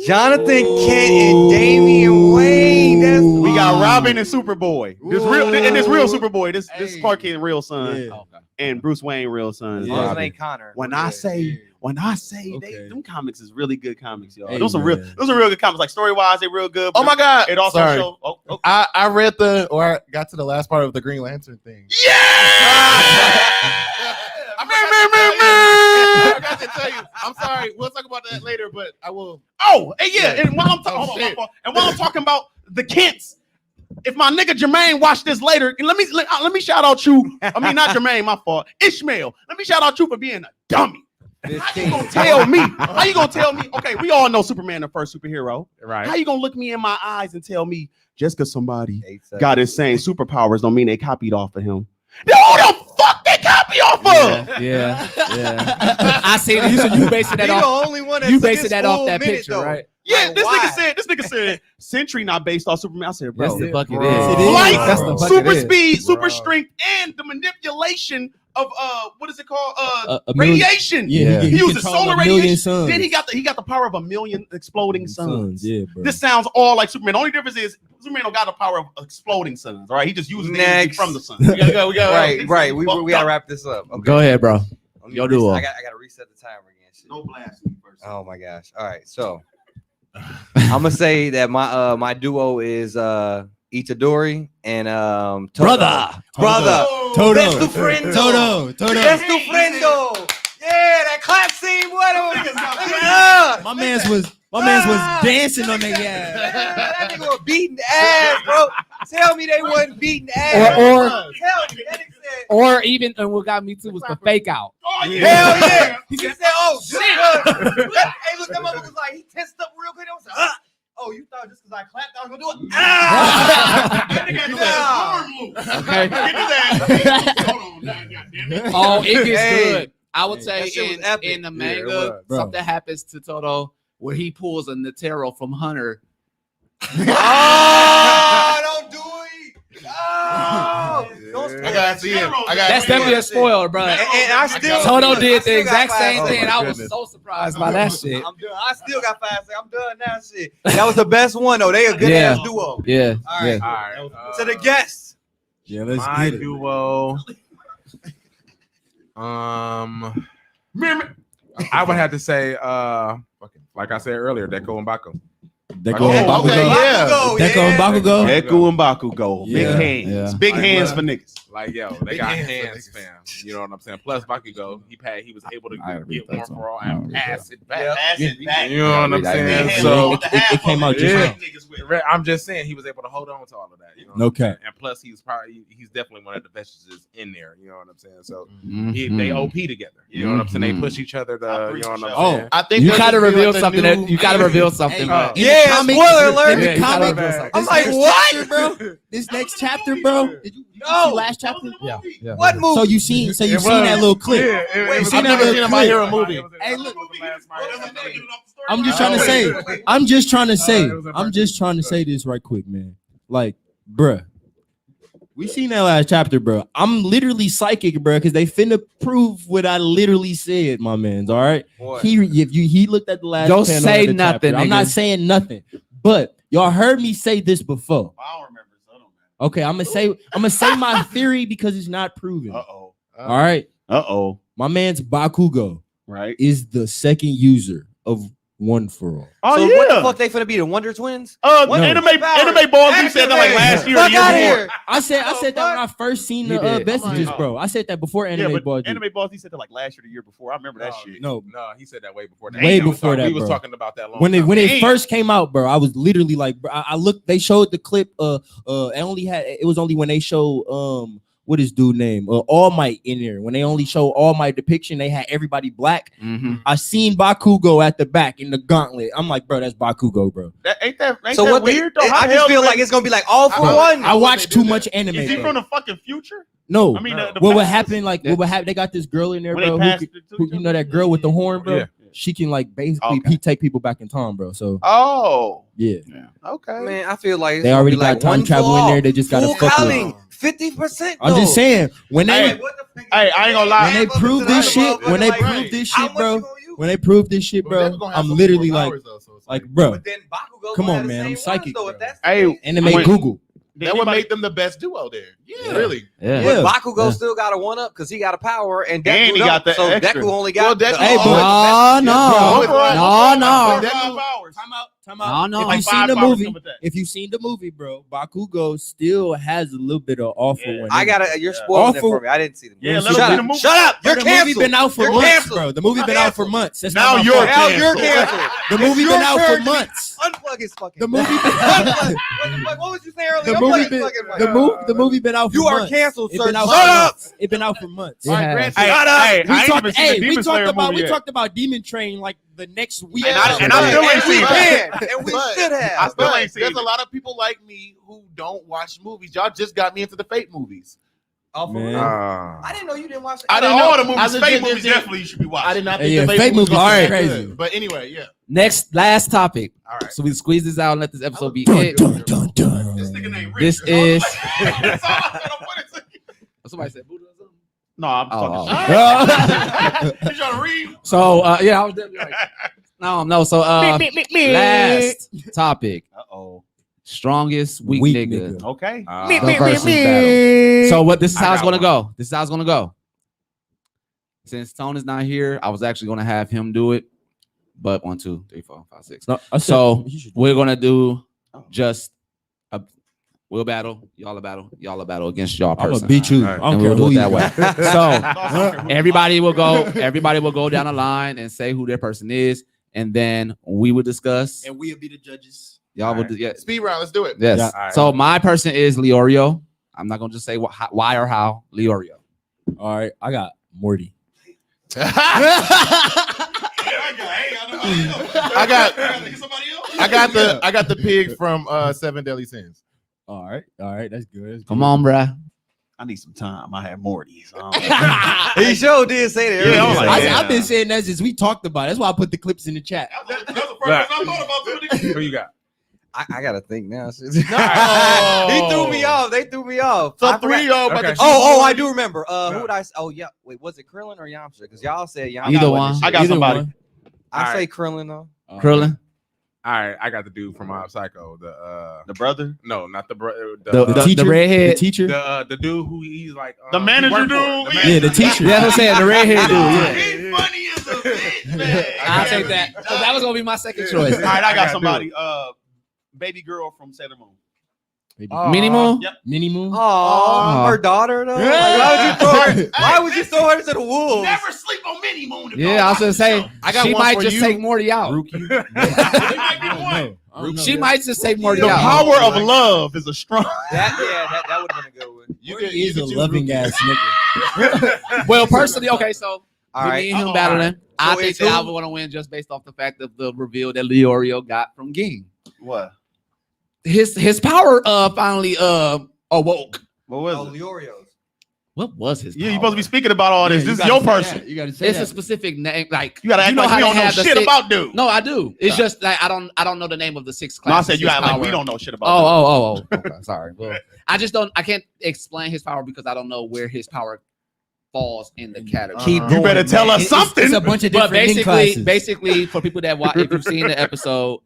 Jonathan Kent and Damian Wayne. That's We got Robin and Superboy. This real Superboy. This Hey. Clark Kent real son. Yeah. Okay. And Bruce Wayne real son. is As long as it Robin. ain't Connor. When I say when I say Okay. them comics is really good comics, y'all. Hey, those are man. real good comics. Like story wise, they real good. Oh my god! It also Sorry. shows. Oh. I read I got to the last part of the Green Lantern thing. Yeah! I forgot to tell you. I'm sorry. We'll talk about that later, but I will. Oh, and yeah. Yeah. And while I'm talking about the Kents, if my nigga Jermaine watch this later, and let me shout out you. I mean, not Jermaine, my fault. Ishmael. Let me shout out you for being a dummy. How you gonna tell me? How you gonna tell me? Okay, we all know Superman the first superhero. Right. How you gonna look me in my eyes and tell me just because somebody 8 seconds. got insane superpowers don't mean they copied off of him? Who the fuck they copy off of? Yeah. I see it. You basing that He the off. only one that You took basing his that off full that minute, picture, though. right? Yeah, Like, this why? nigga said Sentry not based off Superman. I said, bro, Yes, the fuck it is. Bro. It is. Light, That's the fuck super it is. speed, super Bro. strength, and the manipulation of what is it called? A million- Radiation. Yeah, He uses control solar a million radiation. suns. Then he got the power of a million exploding suns. Yeah, bro. This sounds all like Superman. The only difference is Superman don't got the power of exploding suns. All right, he just uses the energy Next. from the sun. We gotta go. Right. We gotta wrap this up. Okay. Go ahead, bro. Let me Yo, reset- duo. I gotta reset the timer again. Shit. No blasphemy first. Oh my gosh. All right. So I'm gonna say that my duo is Itadori and Toto. Brother. Toto. Best tu friendo. Toto. Best tu friendo. Yeah, that clap scene. My man's was dancing on their ass. That nigga was beating ass, bro. Tell me they wasn't beating ass. Or- Tell me. That nigga said, Or even, and what got me too was the fake out. Oh, hell yeah. He said, oh, shit. Hey, look, that mother was like, he tensed up real good. I was like, oh, you thought just because I clapped, I was going to do it? That nigga had to do that arm move. Okay. Get his ass. Hold on. Damn it. Oh, it gets Hey. good. I would That say shit was in epic. the Yeah, it manga, was, bro. something happens to Toto where he pulls a Netero from Hunter. Oh, don't do it. Oh, don't I gotta see it. That's definitely a spoiler, bro. And I still Toto I did still the exact got same five thing. seconds. I was so surprised by that shit. I'm done. I still got 5 seconds. I'm done now. Shit. That was the best one though. They a good Yeah. ass duo. Yeah. All right. All right. To the guests. Yeah, let's My get it. duo. I would have to say, like I said earlier, Deco and Baku. Deco Okay, and Bakugo. okay, yeah. Deco and Bakugo. Deku and Bakugo. Big Yeah. hands. Yeah. Big Like, hands what? for niggas. Like, yo, they Big got hands for hands, niggas. fam. You know what I'm saying? Plus, Bakugo, he was able to I gotta read get that one song. for all I gotta and read pass that. it back. Back. You know what I'm read that. saying? Yeah. So, it came out just Yeah. now. I'm just saying he was able to hold on to all of that. You know what No I'm saying? cap. And plus, he's definitely one of the vestiges in there. You know what I'm saying? So Mhm. they OP together. You know what I'm saying? They push each other. You know what I'm Oh, saying? I think You there's gotta gonna be, reveal like, the something new- that you gotta reveal something. Hey, man. in the Yeah, comic- spoiler alert. in the Yeah, you gotta comic, reveal something. I'm this like, next what? chapter, bro? This next chapter, bro. Did you No. see last chapter? Yeah. What movie? So you've seen that little clip. Wait, seen I've that never little seen a My clip? Hero movie. Hey, look. I'm I'm just trying to say. I'm just trying to say this right quick, man. Like, bruh, we seen that last chapter, bro. I'm literally psychic, bro, because they finna prove what I literally said, my man's. All right. What? He looked at the last. Don't panel say of the nothing, chapter. I'm not nigga. saying nothing, but y'all heard me say this before. I don't remember. So I don't know. Okay, I'm gonna say my theory because it's not proven. Uh-oh. All right, Uh-oh. my man's Bakugo Right. is the second user of One for All. Oh, So yeah. what the fuck they finna be, the Wonder Twins? Anime balls, you said that like Activate. last year or Fuck the year outta before. here. I said that when I first seen You the did. messages, Oh. bro. I said that before Yeah, Anime but Ball. Anime balls, he said that like last year or the year before. I remember that shit. No, He said that way before that. Way We was before talking- that, We was bro. talking about that long when time. it Damn. first came out, bro, I was literally like, bro, I looked. They showed the clip. It was only when they showed what is dude name? All Might in there. When they only show All Might depiction, they had everybody black. Mhm. I seen Bakugo at the back in the gauntlet. I'm like, bro, that's Bakugo, bro. Ain't that So what? weird though? I just feel like it's gonna be like all for one. I watched too much anime. Is he bro. from the fucking future? No. I mean, No. the What would past? happen? Like, what would happen? They got this girl in there, When they bro. passed Who, it to who each you other? know that girl with the horn, bro? Yeah. She can like basically Okay. take people back in time, bro. So Oh, yeah, okay. Man, I feel like it's they gonna already be got like time one for travel in all. there. They just gotta Full fuck with it. counting, 50%. I'm just saying when they Hey, I ain't gonna lie. when they prove this shit, when they prove this shit, bro, when they prove this shit, bro, I'm literally like, bro, But then Bakugo's come gonna on, have the man, same I'm psychic, ones, though, bro. if that's the Hey, case. anime when- Google. That would make them the best duo there. Yeah, really. Yeah. But Bakugo still got a one up because he got a power, and Deku he got the so extra. Deku only got. Well, Deku- Hey, Time out. Like If you seen 5 the powers movie, come with that. if you seen the movie, bro, Bakugo still has a little bit of awful. Yeah. I gotta. You're spoiling it Awful. for me. I didn't see the movie. Yeah, let Shut him see up. the movie. Shut up. You're The movie canceled. been out for You're months, canceled. bro. The movie been out for months. That's Now not my you're fault. Now you're canceled. canceled. The movie It's been your out for turn to months. Unplug his fucking. The movie Unplug. What was you saying earlier? The Unplug movie his been fucking mic. the movie been out for You are months. canceled, It sir. been out Shut for up. months. It been out for months. It has. Hey, Shut up. hey, We I ain't talked, even seen the we Demon talked Slayer about movie yet. about Demon Train like the next week. And I still ain't And we seen it. did, and we But- should I have. still But ain't seen there's it. a lot of people like me who don't watch movies. Y'all just got me into the Fate movies. Oh, for Man. real? I didn't know you didn't watch. I Out of didn't know. all the I movies, legit Fate movies didn't- definitely you should be watching. I did not Hey, think yeah, the Fate Fate movies movies were are that crazy. good. But anyway, yeah. Last topic. All right. So we squeeze this out and let this episode be Dun, it. dun, dun, dun. This nigga named Rich. This is. That's all I said. I'm putting it. Somebody said Buddha or something? No, I'm Oh, talking shit. You trying to read? So yeah, I was definitely right. No. So last topic. Uh-oh. Strongest weak nigga. Okay. The versus battle. So what? This is I how it's got gonna one. go. This is how it's gonna go. Since Tone is not here, I was actually gonna have him do it, but 1, 2, 3, 4, 5, 6. No, I said- So you should- we're gonna do just a we'll battle, y'all a battle against y'all I'm gonna person. beat you. All right. I don't And care we'll do who it you that got. way. So everybody will go down the line and say who their person is, and then we will discuss. And we'll be the judges. Y'all will do, yeah. Speed round. Let's do it. Yes. Yeah. All right. So my person is Leorio. I'm not gonna just say why or how. Leorio. All right, I got Morty. I got the pig from Seven Deadly Sins. All right, that's good. Come on, bruh. I need some time. I had Morty. So I don't know. He sure did say that. Yeah, I was like, I've been saying that since we talked about it. That's why I put the clips in the chat. That's the first person I thought about. Who you got? I gotta think now. He No. threw me off. They threw me off. So I three forgot. of y'all about Okay. to choose Oh, I one. do remember. Who would I? Oh, yeah. Wait, was it Krillin or Yamcha? Because y'all said Yamcha. Either wasn't one. shit. I got Either somebody. one. I say Krillin though. Krillin. All right, I got the dude from Psycho. The brother, No, not the brother. The teacher, redhead. the teacher. The dude who he's like The he manager worked for. dude? The Yeah, manager. the teacher. Yeah, that's what I'm saying. The redhead dude. Yeah. he's funny as a bitch, man. I'll take that. So that was gonna be my second choice. All right, I I got got somebody. Baby girl from Sailor Moon. Minimum. Yep. Mini Moon. Oh, her daughter though. Like, why would you throw her to the wolves? Never sleep on Mini Moon. if Yeah, y'all I was watch gonna the say show. I got she one might for just you. take Morty out. He might be one. She might just take Morty The out. power of love is a strong. That would have been a good one. You Morty can, you is can a choose loving Ruki. ass nigga. Well, personally, okay, so All with right. me and him Uh-oh. battling, I So think it's that I who? would want to win just based off the fact of the reveal that Leorio got from Ging. What? His power finally awoke. What was Oh, it? Leorio's. What was his? Yeah, you're power? supposed to be speaking about all this. Yeah, This you is your gotta say person. that. You gotta say It's a that. specific name. Like You gotta act know like how we they don't know have the shit six- about dude. No, I do. It's just like I don't know the name of the six No, I classes. said you his act like we power- don't know shit about. Oh. Okay, sorry. Well, I just don't. I can't explain his power because I don't know where his power falls in the category. Keep You better tell us It's something. a bunch of But different ning classes. basically, for people that watch, if you've seen the episode,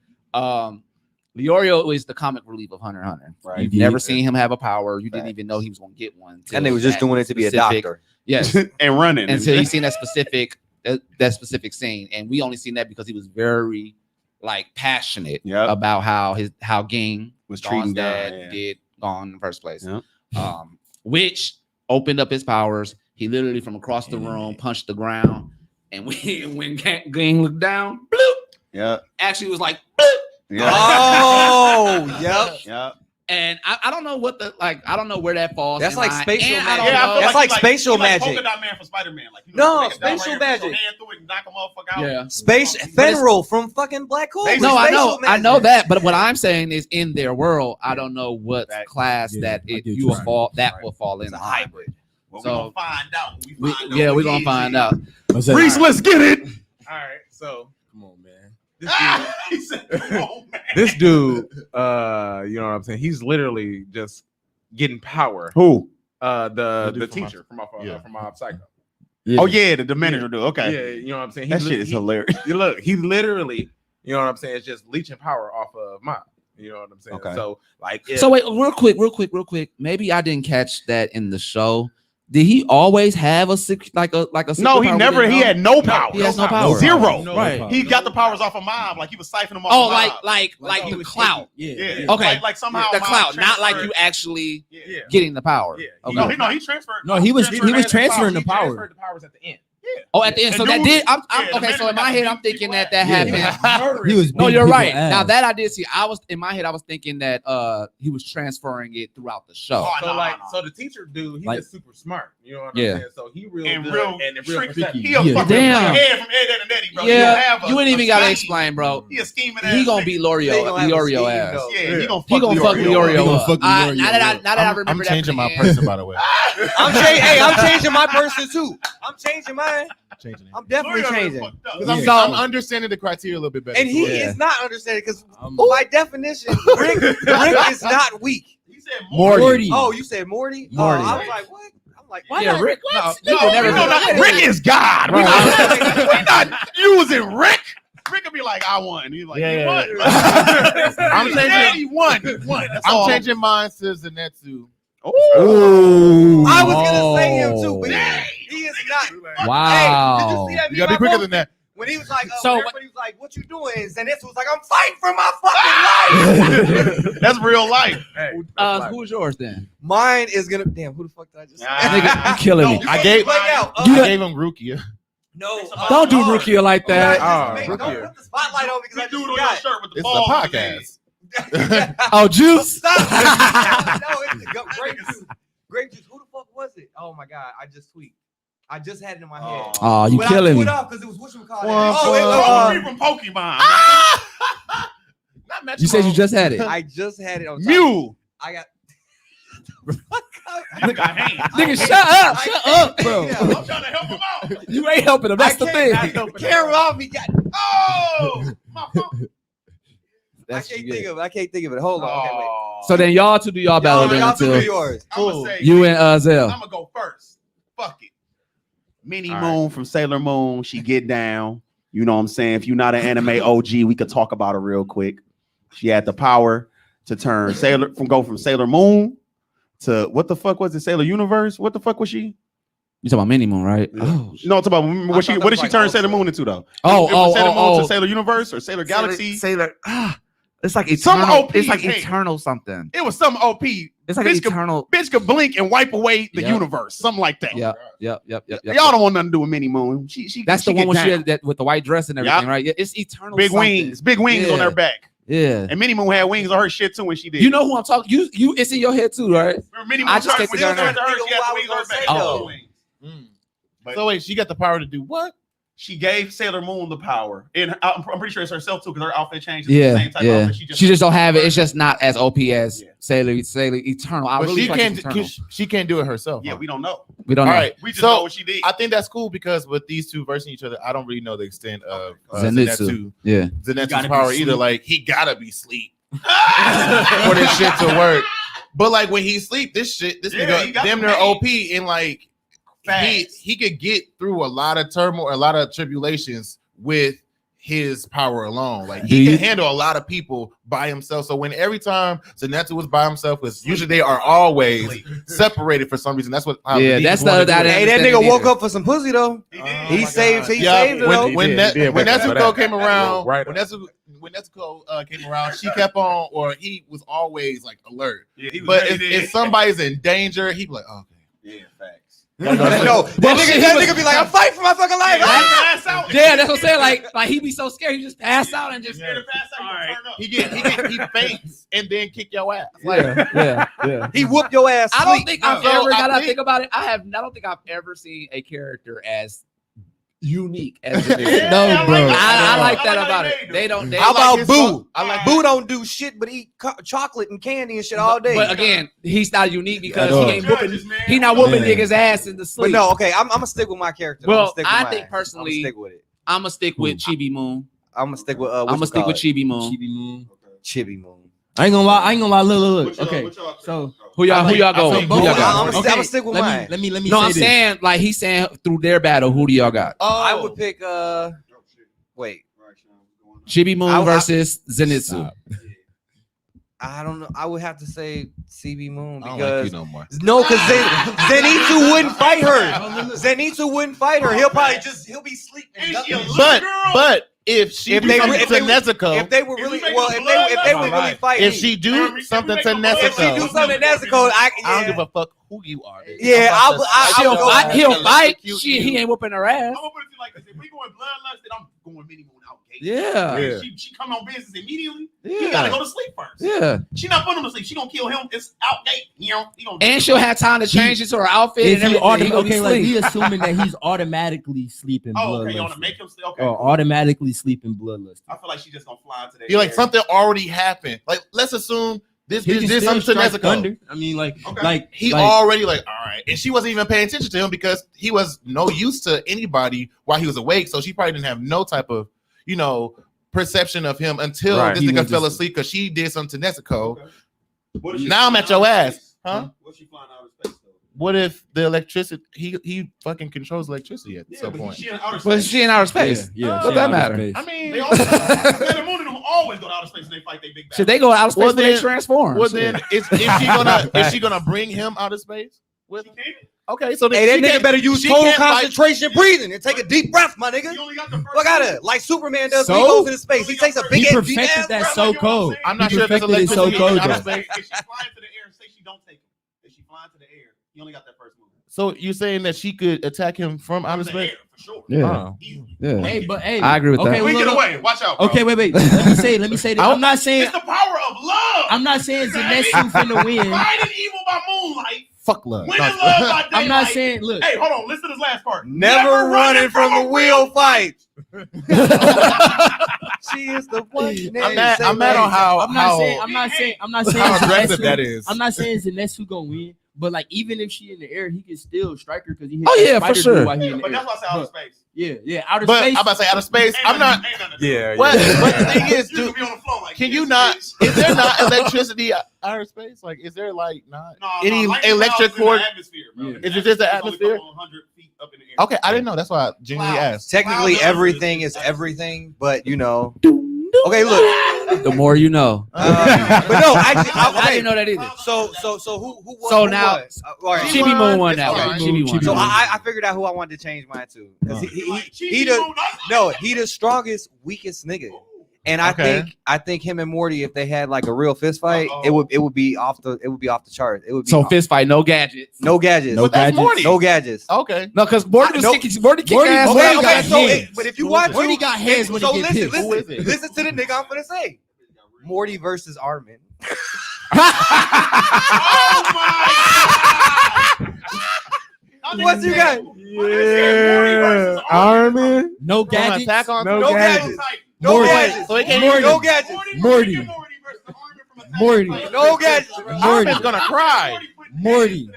Leorio is the comic relief of Hunter x Hunter. Right. You've Yeah. never seen him have a power. You didn't Facts. even know he was going to get one. And they was just doing it to be a specific- doctor. Yes, and running. until you seen that specific scene, and we only seen that because he was very like passionate Yep. about how Ging was Gon's treating dad God. Yeah. did Gon in the first place. Yep. Which opened up his powers. He literally from across the room punched the ground, and when Ging looked down, bloop, Yeah. actually was like, bloop. Yeah. Oh, yep. Yeah. And I don't know what I don't know where that falls. That's in like line. spatial And I magic. don't Yeah, I know- feel That's like he spatial he magic. Polka Dot Man from Spider-Man. Like, No, take it down spatial right here, put your magic. hand through it and knock a motherfucker out. Yeah. Space Fenrir from fucking Black Hole. Basically, No, I Spatial know magic. that, but what I'm saying is in their world, I don't know what That- class yeah, that I it get you you will right. fall that Right. will fall in. It's a line. hybrid. Well, So- we're gonna find out. We're gonna find out. What's that? Reese, let's get it. All right, so Come on, man. this dude, He said, "Oh man." this dude, you know what I'm saying? He's literally just getting power. Who? The dude from teacher from Psycho. Oh yeah, the manager dude. Okay. Yeah, you know what I'm saying. That shit is hilarious. Look, he literally, you know what I'm saying, is just leeching power off of You know what I'm saying? Okay. So like, So wait, real quick. Maybe I didn't catch that in the show. Did he always have a like a No, he never. He had no power. He has no power. Zero. Right. He got the powers off of Mob. Like he was siphoning them off. Oh, of Mob. like the clout. Yeah. Okay. Like somehow The Mob clout, not like transferred- you actually Yeah. getting the power. Yeah. Okay. No, he transferred. No, he was transferring the He power. transferred the powers at the end. Oh, at the end. The So that dude- did. I'm yeah, okay. the So in my man head, got I'm thinking people that happened. He was No, beating you're people right. ass. Now that I did see, I was in my head. I was thinking that he was transferring it throughout the show. Oh, So no, like, no. so the teacher dude, he Like- was super smart. You know what Yeah. I'm saying? So he real And good real and real trick. perceptive. He a Yeah. fucking Damn. Ed from Ed, Ed and Eddie, bro. Yeah, you ain't even gotta explain, bro. He a scheming He ass gonna nigga. be He L'Oreal, gonna have a L'Oreal scheme, ass. though. Yeah, he gonna He gonna fuck L'Oreal He gonna up. fuck L'Oreal Now that I I'm remember that changing from my the end. person, by the way. I'm changing my person too. I'm changing mine. Changing it. I'm definitely L'Oreal changing. fucked up. 'Cause I'm, So- I'm understanding the criteria a little bit better. And he Yeah. is not understanding because I'm- by definition, Rick is not weak. He said Morty. Oh, you said Morty? Morty. Oh, I was like, what? I'm like, why Yeah, not? Rick. No, You No, would never we know do not, that. Rick is God. Right. We not using Rick. Rick will be like, I won. He's like, Yeah, he yeah, won. I'm He changing- said he won. He won. That's all. I'm changing mine to Zenitsu. Ooh. I was gonna say him too, but Oh. he is not. Wow. Hey, did you see that? You gotta be quicker than that. When he was like, So- when everybody was like, "What you doing?" And this was like, "I'm fighting for my fucking life." That's real life. Hey, Who's yours then? Mine is gonna. Damn, who the fuck did I just? Nigga, you killing me. I gave- Play out. I gave him Rukia. No, Don't do Rukia like that. Don't Rukia. put the spotlight on me because I Dude just on your got it. shirt with the It's balls. the on the podcast. head. Oh, Juice. Stop. No, it's the grape juice. Grape juice. Who the fuck was it? Oh my god, I just tweaked. I just had it in my head. Oh, you But killing I me. threw it off because it was whatchamacallit. Well, Oh, wait, Oh, from Pokemon. Not You said you just had it. I just had it on top. Mew. I got. Nigga, shut up. Shut up, bro. Yeah. I'm trying to help him out. You ain't helping him. That's the thing. Camera off me. God, Oh, my phone. I can't think of it. I can't think of it. Hold on. Okay, wait. So then y'all two do y'all battle then Y'all two do until yours. I'm gonna say you and Zell. I'm gonna go first. Fuck it. Minnie All Moon from Sailor Moon. She get down. You know what I'm saying? If you're not an anime OG, we could talk about her real quick. She had the power to turn go from Sailor Moon to what the fuck was it? Sailor Universe? What the fuck was she? You talking about Minnie Moon, right? Oh, No, it's about what thought that did was she like turn Ultra. Sailor Moon into though? oh, It was Sailor Moon oh. to Sailor Universe or Sailor Galaxy? Sailor. It's like Some eternal. OP It's like thing. eternal something. It was some OP. It's like Bitch could- eternal. Bitch could blink and wipe away the Yeah. universe. Something like that. Yep. Yep. Y'all don't want nothing to do with Minnie Moon. She That's the she one get when she down. had that with the white dress and everything, Yep. right? Yeah, it's eternal. Big something. wings on Yeah. her back. Yeah. And Minnie Moon had wings on her shit too when she did. You know who I'm talking? You. It's in your head too, right? Remember Minnie I Moon just turned- can't when think it of was her turned to her, she had the wings on her back. Oh. Wings. So wait, she got the power to do what? She gave Sailor Moon the power, and I'm pretty sure it's herself too, because her outfit changed. It's Yeah. the same type Yeah. outfit. She just don't have it. It's just not as OP as Yeah. Sailor Eternal. I But really she feel like can't. it's Eternal. She can't do it herself. Yeah, huh? we don't know. We don't All know. right. We just So, know what she did. I think that's cool because with these two versing each other, I don't really know the extent of Zenitsu. Yeah. Zenitsu's Gotta be power either. sleep. Like he gotta be sleep for this shit to work. But like when he sleep, this Yeah, he nigga got damn the near pain. OP and like Fast. he could get through a lot of turmoil, a lot of tribulations with his power alone. Like he Do can you- handle a lot of people by himself. So when every time Zenitsu was by himself, because usually they are always separated for some reason. That's what Yeah, demons that's the wanna other do. I didn't Hey, that understand nigga it woke either. up for some pussy though. He did. He saved. He Yeah, saved it though. when did when wake up for Nezuko that. came around, Right. when Nezuko came around, she kept on, or he was always like alert. Yeah, he was But ready if, then. if somebody's in danger, he'd be like, oh, okay. Yeah, facts. No, that nigga be like, I'm fighting for my fucking life. Pass out. Yeah, that's what I'm saying. Like he be so scared, he just pass out and just. Scared to pass out, you turn up. He faints and then kick your ass. Yeah. He whooped your ass. I don't sleep. think I've So ever. I Now that I think- think about it, I don't think I've ever seen a character as unique as it is. Yeah, No, I like bro. that. I like I that like about how it. they do. They don't. They How like about his Boo? song. I like Boo don't do shit but eat chocolate and candy and shit all day. But again, he's not unique because At all. he ain't whooping. Judges, man. He not whooping Yeah. niggas' ass in the But sleep. no, okay, I'm gonna stick with my character. Well, I'm gonna stick with I mine. think personally- I'm gonna stick with it. I'm gonna stick with Chibi Moon. I'm gonna stick with. I'm gonna stick with Chibi Moon. Chibi Moon. Chibi Moon. I ain't gonna lie. Look. What y'all- Okay. what y'all- So Who y'all go? I Who both- y'all I'm got? gonna stick with mine. let me No, say I'm this. saying like he's saying through their battle. Who do y'all got? I would pick. Wait. Chibi Moon I- versus Zenitsu. Stop. I don't know. I would have to say CB Moon I don't because like you no more. no, because Zenitsu wouldn't fight her. Zenitsu wouldn't fight her. He'll be sleeping. But if she If do they something if to they Nezuko, if they were really if they were really fighting, if she do something to if she do Nezuko, something to Nezuko, I don't give a fuck who you are. Yeah, He'll fight. He'll fight. You. Shit, he ain't whooping her ass. I'm gonna put it to you like this: if we going bloodlust, then I'm going Mini Moon out gate. Yeah. Right? She come on business immediately. Yeah. He gotta go to sleep first. Yeah. She not putting him to sleep. She gonna kill him. It's out gate. You know. He gonna And she'll have time to change into her outfit If and he everything. He gonna be okay, like asleep. we assuming that he's automatically sleeping Oh, okay. You wanna bloodlust. make him sleep? Okay. Or automatically sleeping bloodlust. I feel like she just gonna fly to the You're like air. something already happened. Like let's assume this He bitch can did still something to strike Nezuko. thunder. I mean, like He like, already like, all right, and she wasn't even paying attention to him because he was no use to anybody while he was awake. So she probably didn't have no type of, perception of him until Right. this He nigga was fell just- asleep because she did something to Nezuko. Okay. What if she Now I'm flying at your out of ass, space? huh? What if she flying out of space though? What if the electricity? He fucking controls electricity at some point. She in outer space. But she in outer space. yeah, What that matter? I mean, They also, Sailor Moon and them always go to outer space and they fight their big bad. Should they go out of space Well, when they then- transform? well Shit. then, is she gonna bring him out of space? With She can't. okay, so then Hey, that she nigga can't- better use she total can't fight- concentration breathing and take a deep breath, my nigga. You only got the first Look at one. it, like Superman does when So? he goes into space. He takes a big he ass perfected deep ass that breath. so cold. I'm not He sure if it's perfected it so electricity in cold, outer though. space. If she flying to the air, say she don't take him. If she flying to the air, you only got that first move. So you're saying that she could attack him from outer From the space? air, for sure. Yeah. Easy. Yeah. Hey, but hey, I agree with okay, that. We well, get look, away. Watch out. Bro. okay, wait. Let me say this. I'm not saying It's the power of love. I'm not saying Zenitsu finna win. Fighting evil by moonlight. Fuck love. Winning love by daylight. I'm not saying look. Hey, hold on. Listen to this last part. Never running from a wheel fight. She is the one. I'm mad on how I'm not saying how aggressive Zenitsu- that is. I'm not saying Zenitsu gonna win, but like even if she in the air, he can still strike her because he hit Oh, that yeah, for spider sure. dude while he in the But air. that's why I say outer space. Yeah, outer But space. I'm about to say outer space. Ain't I'm not. nothing- ain't nothing to do. Yeah. What? But the thing is, You dude, can be on the floor like can this, you not? bitch. Is there not electricity outer space? Like, is there like not No, any lightning electric clouds in cord? the atmosphere, bro. Yeah. Is it just the It's only a atmosphere? couple 100 feet up in the air. Okay, I didn't know. That's why I genuinely Clouds. asked. Technically, Wow. everything is everything, but Okay, look. The more you know. But no, I didn't know that either. So who won? So who now- won? All right. Chibi Moon won It's that fine. one. Chibi won. So I figured out who I wanted to change mine to because he the strongest, weakest nigga. And Okay. I think him and Morty, if they had like a real fist fight, it would be off the chart. It would be So fist fight, no gadgets. no gadgets, No That's gadgets. Morty. no gadgets. Okay. No, because Morty was No. kicking Morty Morty ass. got Okay, so hands. but if you watch, Morty got hands when he get pissed. Who is it? Listen to the nigga I'm gonna say. Morty versus Armin. What you got? Yeah. Armin. No From gadgets. Attack on No No gadgets. gadgets. No Morty. gadgets. So he can't Morty. No gadgets. Morty. Morty. No gadgets. Armin's gonna cry. Morty.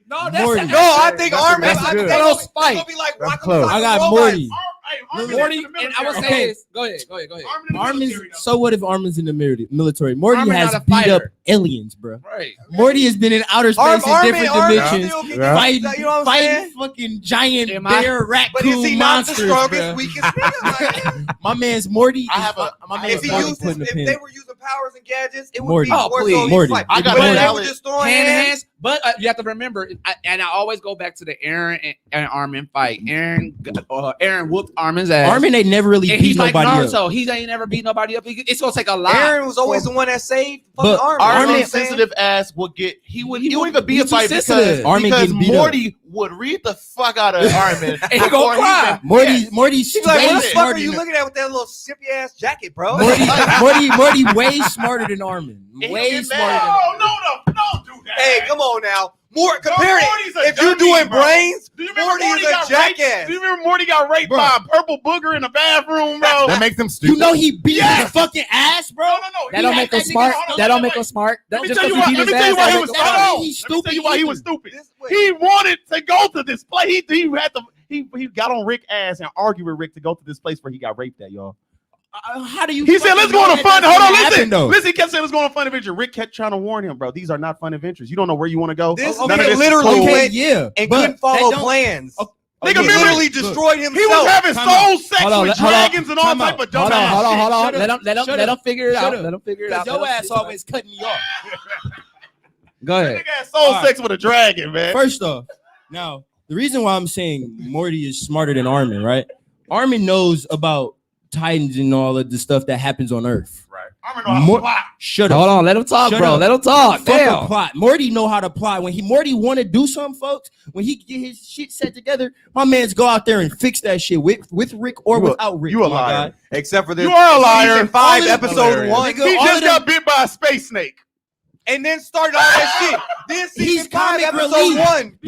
No, Morty. No, I think That's Armin. good. I think That's they're good. gonna be like That's Rock close. I got Morty. Morty, and I would say Okay. this. Go ahead. Armin's. So what if Armin's in the military? Morty Armin has not a beat up fighter. aliens, bro. Right. Morty has been in outer space in different dimensions, Yeah. fighting, You know what I'm fighting saying? fucking giant Am I- bear But is he raccoon not the monsters, strongest, bro. weakest nigga? My man's Morty. I have a- my If man's he Morty used putting his, the if pin. they were using powers and gadgets, it would Morty. be Oh, more please. so Morty. fight. I got But if no they were knowledge. just throwing Hand in hands, hands, but you have to remember, and I always go back to the Aaron and Armin fight. Aaron whooped Armin's ass. Armin ain't never really and beat he's like nobody up. Naruto. He ain't never beat nobody up. It's gonna take a lot. Aaron was always the one that saved But fucking Armin. You know what I'm Armin's saying? sensitive ass would get. He wouldn't even be a he's too fight sensitive. because, Armin because getting beat up. Morty would read the fuck out of Armin. he before gonna cry. Morty's She's like, way what the fuck smarter are you than looking at with that little sippy ass jacket, bro? Morty way smarter than Armin. And Way he get smarter mad. than Oh, no, don't do that. Hey, come on now. More compare Morty's it. a If you're dummy, doing bro. brains, Do you remember Morty is Morty a got raped? jackass. Do you remember Morty got raped Bro. by a purple booger in the bathroom, bro? That makes him stupid. You know he beat his fucking ass, bro. No. That don't make him smart. That don't make him smart. Let me Just tell you 'cause why. he Let beat me his tell you ass, why that he make was. him That smart. don't Hold mean on. he's Let me tell you stupid why he either. was stupid. This way. He wanted to go to this place. He had to. He got on Rick's ass and argued with Rick to go to this place where he got raped at, y'all. How do you? He said, fucking "Let's go know on a that fun." that's Hold on, gonna happen, listen. though? Listen, he kept saying, "Let's go on a fun adventure." Rick kept trying to warn him, bro. These are not fun adventures. You don't know where you want to go. This None of nigga this is literally cool. Okay, went yeah, and but couldn't follow that don't- plans. Nigga literally destroyed himself. He was having soul sex with dragons and all Time type out. of dumb ass Hold on. shit. Let him figure it out. Shut up. Let him figure it out. Because your ass always cutting me off. Go That ahead. nigga had soul sex with a dragon, man. First off, now the reason why I'm saying Morty is smarter than Armin, right? Armin knows about Titans and all of the stuff that happens on Earth. Right. I don't know how to plot. Shut up. Hold on. Let him talk, Shut bro. up. Let him talk. Fuck a Damn. plot. Morty know how to plot. When Morty want to do something, folks, when he get his shit set together, my man's go out there and fix that shit with Rick or without Rick. You a my liar. guy. Except for this. You are a liar. Season 5, All episode hilarious. 1. Nigga, He all just of got bit by a space snake. And then started all that shit. Then season He's 5, comic episode relief. 1.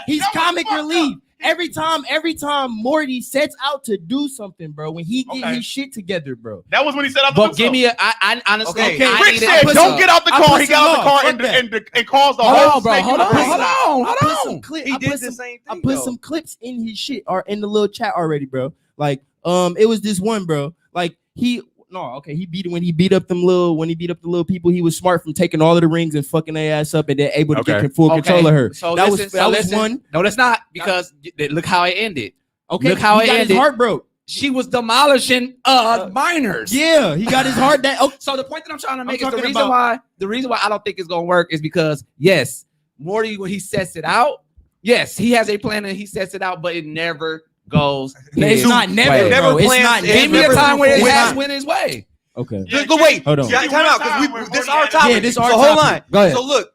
He's comic relief. Every time Morty sets out to do something, bro, when he get his shit together, bro. That was when he set out to But do give something. me a. I honestly. Okay. I Rick needed- said, I "Don't get out the I car." put He got out the some car law. and caused the Hold whole on, bro. snake Hold to on. break Hold out. on. I put Hold some on. clips. He I did put the some- same I thing. put though. some clips in his shit or in the little chat already, bro. Like, it was this one, bro. Like he beat when he beat up the little people. He was smart from taking all of the rings and fucking their ass up and then able to get full control of her. So that listen, was one. No, that's not because look how it ended. Okay, Look how he it got ended. his heart broke. She was demolishing minors. Yeah, he got his heart that. Oh, So the point that I'm trying to make is talking about- the reason why I don't think it's gonna work is because yes, Morty when he sets it out, yes, he has a plan and he sets it out, but it never goes. it's his not never, way. Never bro. It's plans- not it Give me a never time where it it's has not- went his way. Okay. Wait, Hold on. time out because this is our topic. Yeah, this so our hold topic. on. Go ahead. So look,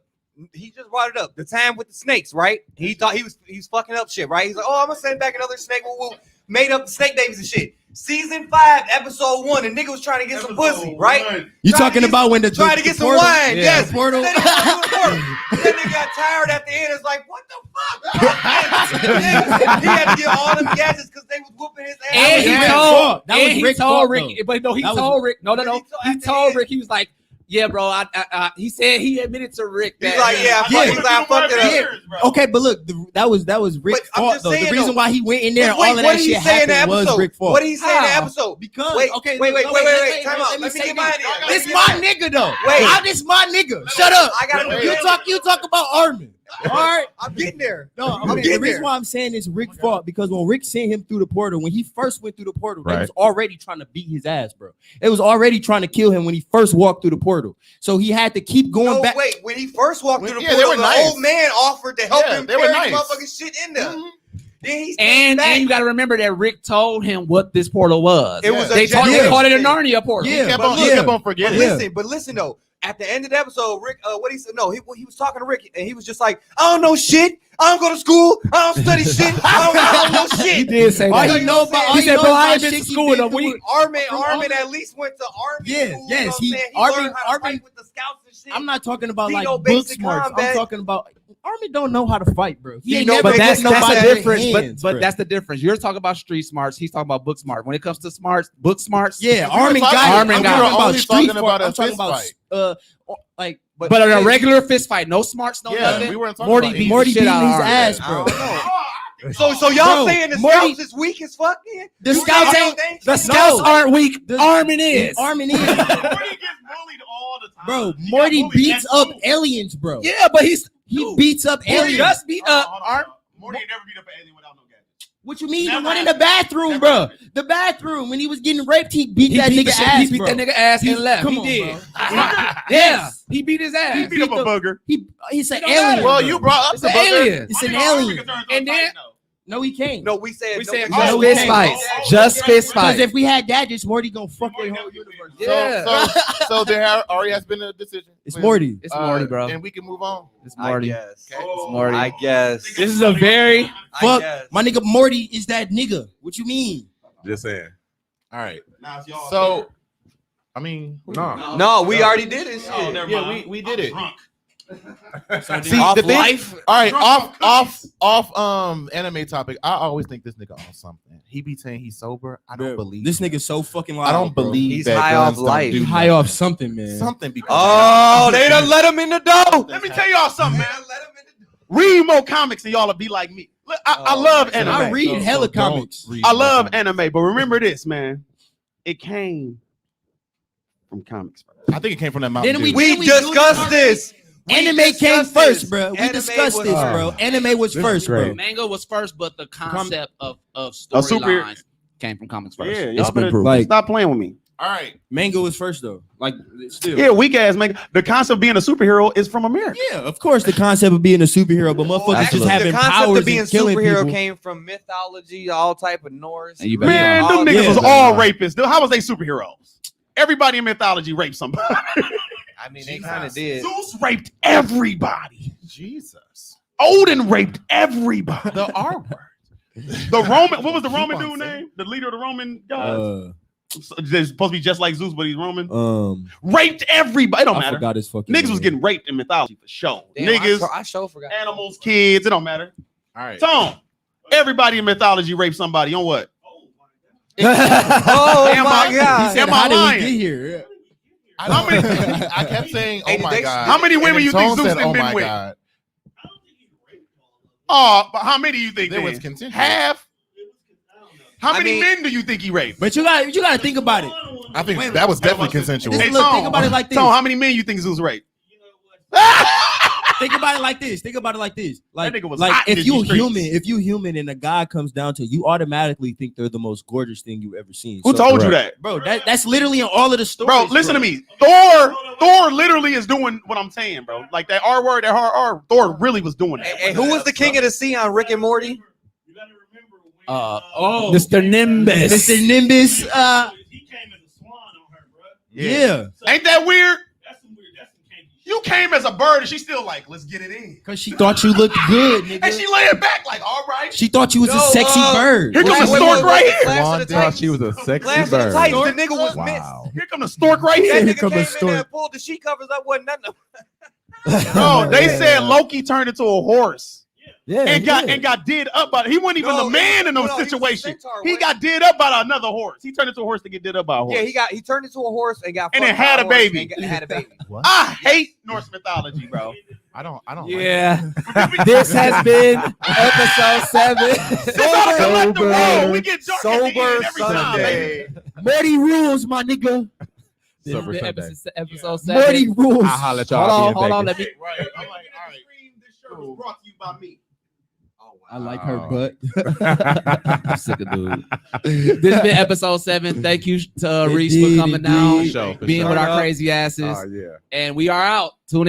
he just brought it up. The time with the snakes, right? He thought he was fucking up shit, right? He's like, I'm gonna send back another snake. Woo. Made up snake babies and shit. Season 5, episode 1, the nigga was trying to get some pussy, right? You Trying talking to get about when the Trying to get some portal- wine, Yeah, yes. the portal. Then he got tired at the end. It's like, what the fuck? He had to get all them gadgets because they was whooping his ass. And he Rick's told, fault. That was and he Rick's told fault, Rick, though. but no, he That was- told Rick, no, He he told Rick, he was like, yeah, bro, he said he admitted to Rick that He's like, yeah, he's like, I fucked it up. Okay, but look, that was Rick's But I'm fault just though. saying, The reason though- why he went in there and Wait, all of what that did he shit say in the happened was episode? Rick's fault. What did he say in the How? episode? Because Wait, okay, wait, no, time out. let me Let me say get mine. mine in. This my nigga though. Wait. This my nigga. Shut up. I gotta You talk about Armin. All right. I'm getting there. No, I'm okay. getting The reason there. why I'm saying it's Rick's fault because when Rick sent him through the portal, when he first went through the portal, they Right. was already trying to beat his ass, bro. It was already trying to kill him when he first walked through the portal. So he had to keep going No, back. wait. When he first walked through the Yeah, they portal, were the nice. old man offered to help Yeah, him they were carry nice. motherfucking shit in there. Then he and back. you got to remember that Rick told him what this portal was. It was They a called it a thing. Narnia portal. Yeah. He kept but on, he look- kept on But forgetting. Yeah. listen though. At the end of the episode, Rick, what he said? No, he was talking to Rick, and he was just like, "I don't know shit. I don't go to school. I don't study shit. I don't know He shit." did say All that. he know about, all He he said, knows bro, I about ain't been to shit he school in a been through week. with- Armin Armin- at least went to army. Yeah, school, yes, you know what I'm he- saying? Armin- learned how to Armin- fight with the scouts and shit. I'm not talking about He like know book basic smarts. combat. I'm talking about Armin don't know how to fight, bro. He ain't know never But that's put nobody the in difference. hands, But bro. that's the difference. You're talking about street smarts. He's talking about book smart. When it comes to smarts, book smarts. Yeah, We were Armin talking- got it. Armin I'm got talking it. about Only street talking fight. about a I'm talking fist about fight. like But in a regular fist fight, no smarts, no Yeah, nothing. we weren't talking Morty about beat Morty the shit beating out of his Armin. ass, I bro. don't know. So y'all Bro, saying the Morty- scouts is weak as fuck? Then? The You scouts think ain't. they The scouts No. aren't weak. The- Armin is. Armin is, Morty gets bullied all the time. bro. He got Morty bullied beats at up school. aliens, bro. Yeah, but he beats up Morty aliens. just beat up Hold on, Armin. hold on. Morty ain't never beat up an alien without no gadgets. What you mean? Never The one in the happened. bathroom, Never bro. happened. The bathroom when he was getting raped, he beat that beat nigga the shit- ass, He beat bro. that nigga ass and left. Come He on, did. bro. Yeah, he beat his ass. He beat up a booger. He's an It don't matter. alien. Well, bro. you brought up It's the an booger. alien. It's an I think Armin alien. can turn And into a then- fight, though. No, he can't. No, we said We said no, just no, fist we fights. can't. Just fist Because fights. if we had gadgets, Morty gonna fuck the whole universe. Yeah. So there already has been a decision. It's Morty. It's Morty, bro. And we can move on. It's I Morty. guess. It's Morty. I guess. This is a very I Fuck, guess. my nigga Morty is that nigga. What you mean? Just saying. All right. Now it's y'all. So, I mean, No. No, we already did it. Oh, Shit. never yeah, mind. we did it. Drunk. See, Off the thing, life? all right, Drunk off anime topic. I always think this nigga on something. He be saying he's sober. I don't believe this nigga's so fucking loud. I don't bro. believe He's that high guns off don't life. do He's high nothing. off something, man. Something because Oh, they done let him in the door. Let me tell y'all something, man. Let him in the door. Read more comics and y'all will be like me. Look, I love anime. I read hella comics. I love anime, but remember this, man. It came from comics. I think it came from that mountain. Then Dew. We we discussed do it this. Anime discussed came this. first, bro. We Anime discussed was this, first. bro. Anime was This is first, bro. great. Manga was first, but the concept of super- storylines came from comics first. Yeah, It's y'all been better proven. Like- stop playing with me. All right. Manga was first though. Like still. Yeah, weak ass man. The concept of being a superhero is from America. Yeah, of course the concept of being a superhero, but motherfuckers Actually, just having the concept powers of being and killing superhero people. came from mythology, all type of Norse. And you better- Man, all- them niggas yeah. was all rapists. How was they superheroes? Everybody in mythology raped somebody. I mean, they kind of did. Zeus raped everybody. Jesus. Odin raped everybody. The R word. The Roman, what was the Roman dude name? The leader of the Roman gods? They're supposed to be just like Zeus, but he's Roman. Raped everybody. It don't I matter. forgot his fucking Niggas name. was getting raped in mythology for sure. Damn, Niggas, I sure forgot. animals, kids. It don't matter. All right. Tom, everybody in mythology raped somebody on what? Oh Am my I- god! he said, How Am I did lying? we get here? How many? I kept saying, "Oh my god." How many women And you then think Tone Zeus said, done "Oh been my with?" god"? Oh, but how many do you think There then? was contention. Half. How I many mean- men do you think he raped? But you got to think about it. I think that was definitely consensual. This- Hey, look, Tom, think about it like this. Tom, how many men you think Zeus raped? Think about it like this. Think about it like this. Like, That nigga was like hot in if these you streets. human, and a guy comes down to you, automatically think they're the most gorgeous thing you ever seen. Who So, told you that? bro? That's literally in all of the stories. Bro, listen to me. Thor literally is doing what I'm saying, bro. Like that R word, that hard R. Thor really was doing that. Hey, who was the king of the sea on Rick and Morty? You gotta remember when, Oh, Mr. Nimbus. Mr. Nimbus. he came as a swan on her, bro. Yeah, So Ain't that weird? that's some weird. That's some kinky shit. You came as a bird and she's still like, let's get it in. because she thought you looked good, nigga. And she laying back like, all right. She thought you was a Yo, sexy bird. Here comes the stork right here. Clash of Juan the thought Titans. she was a sexy Clash of the bird. Titans. The nigga was missed. Wow. Here come the stork right That here. nigga come came a in stork. there and pulled the sheet covers up. Wasn't nothing. No, they said Loki turned into a horse Yeah, and got did up by. He wasn't even No, the man in those no, he was a situations. centaur, He wasn't got did up by another horse. He turned into a horse to get did up by a horse. Yeah, he turned into a horse and got And then fucked by had a horse baby. and had a baby. I hate Norse mythology, bro. I don't. Yeah. This has been episode 7. This ought to let the roll. We get dark at the end Sober every time, baby. Morty rules, my nigga. This has Sober been Sunday. episode Morty 7. rules. I'll holler at y'all. Hold on. Let me. Right. I'm like, all right. This shirt was brought to you by me. I like her butt. I'm sick of dude. This has been episode 7. Thank you to Reese Indeed, for coming down, For sure, for being sure. with our crazy asses, Oh yeah. and we are out. Tune in.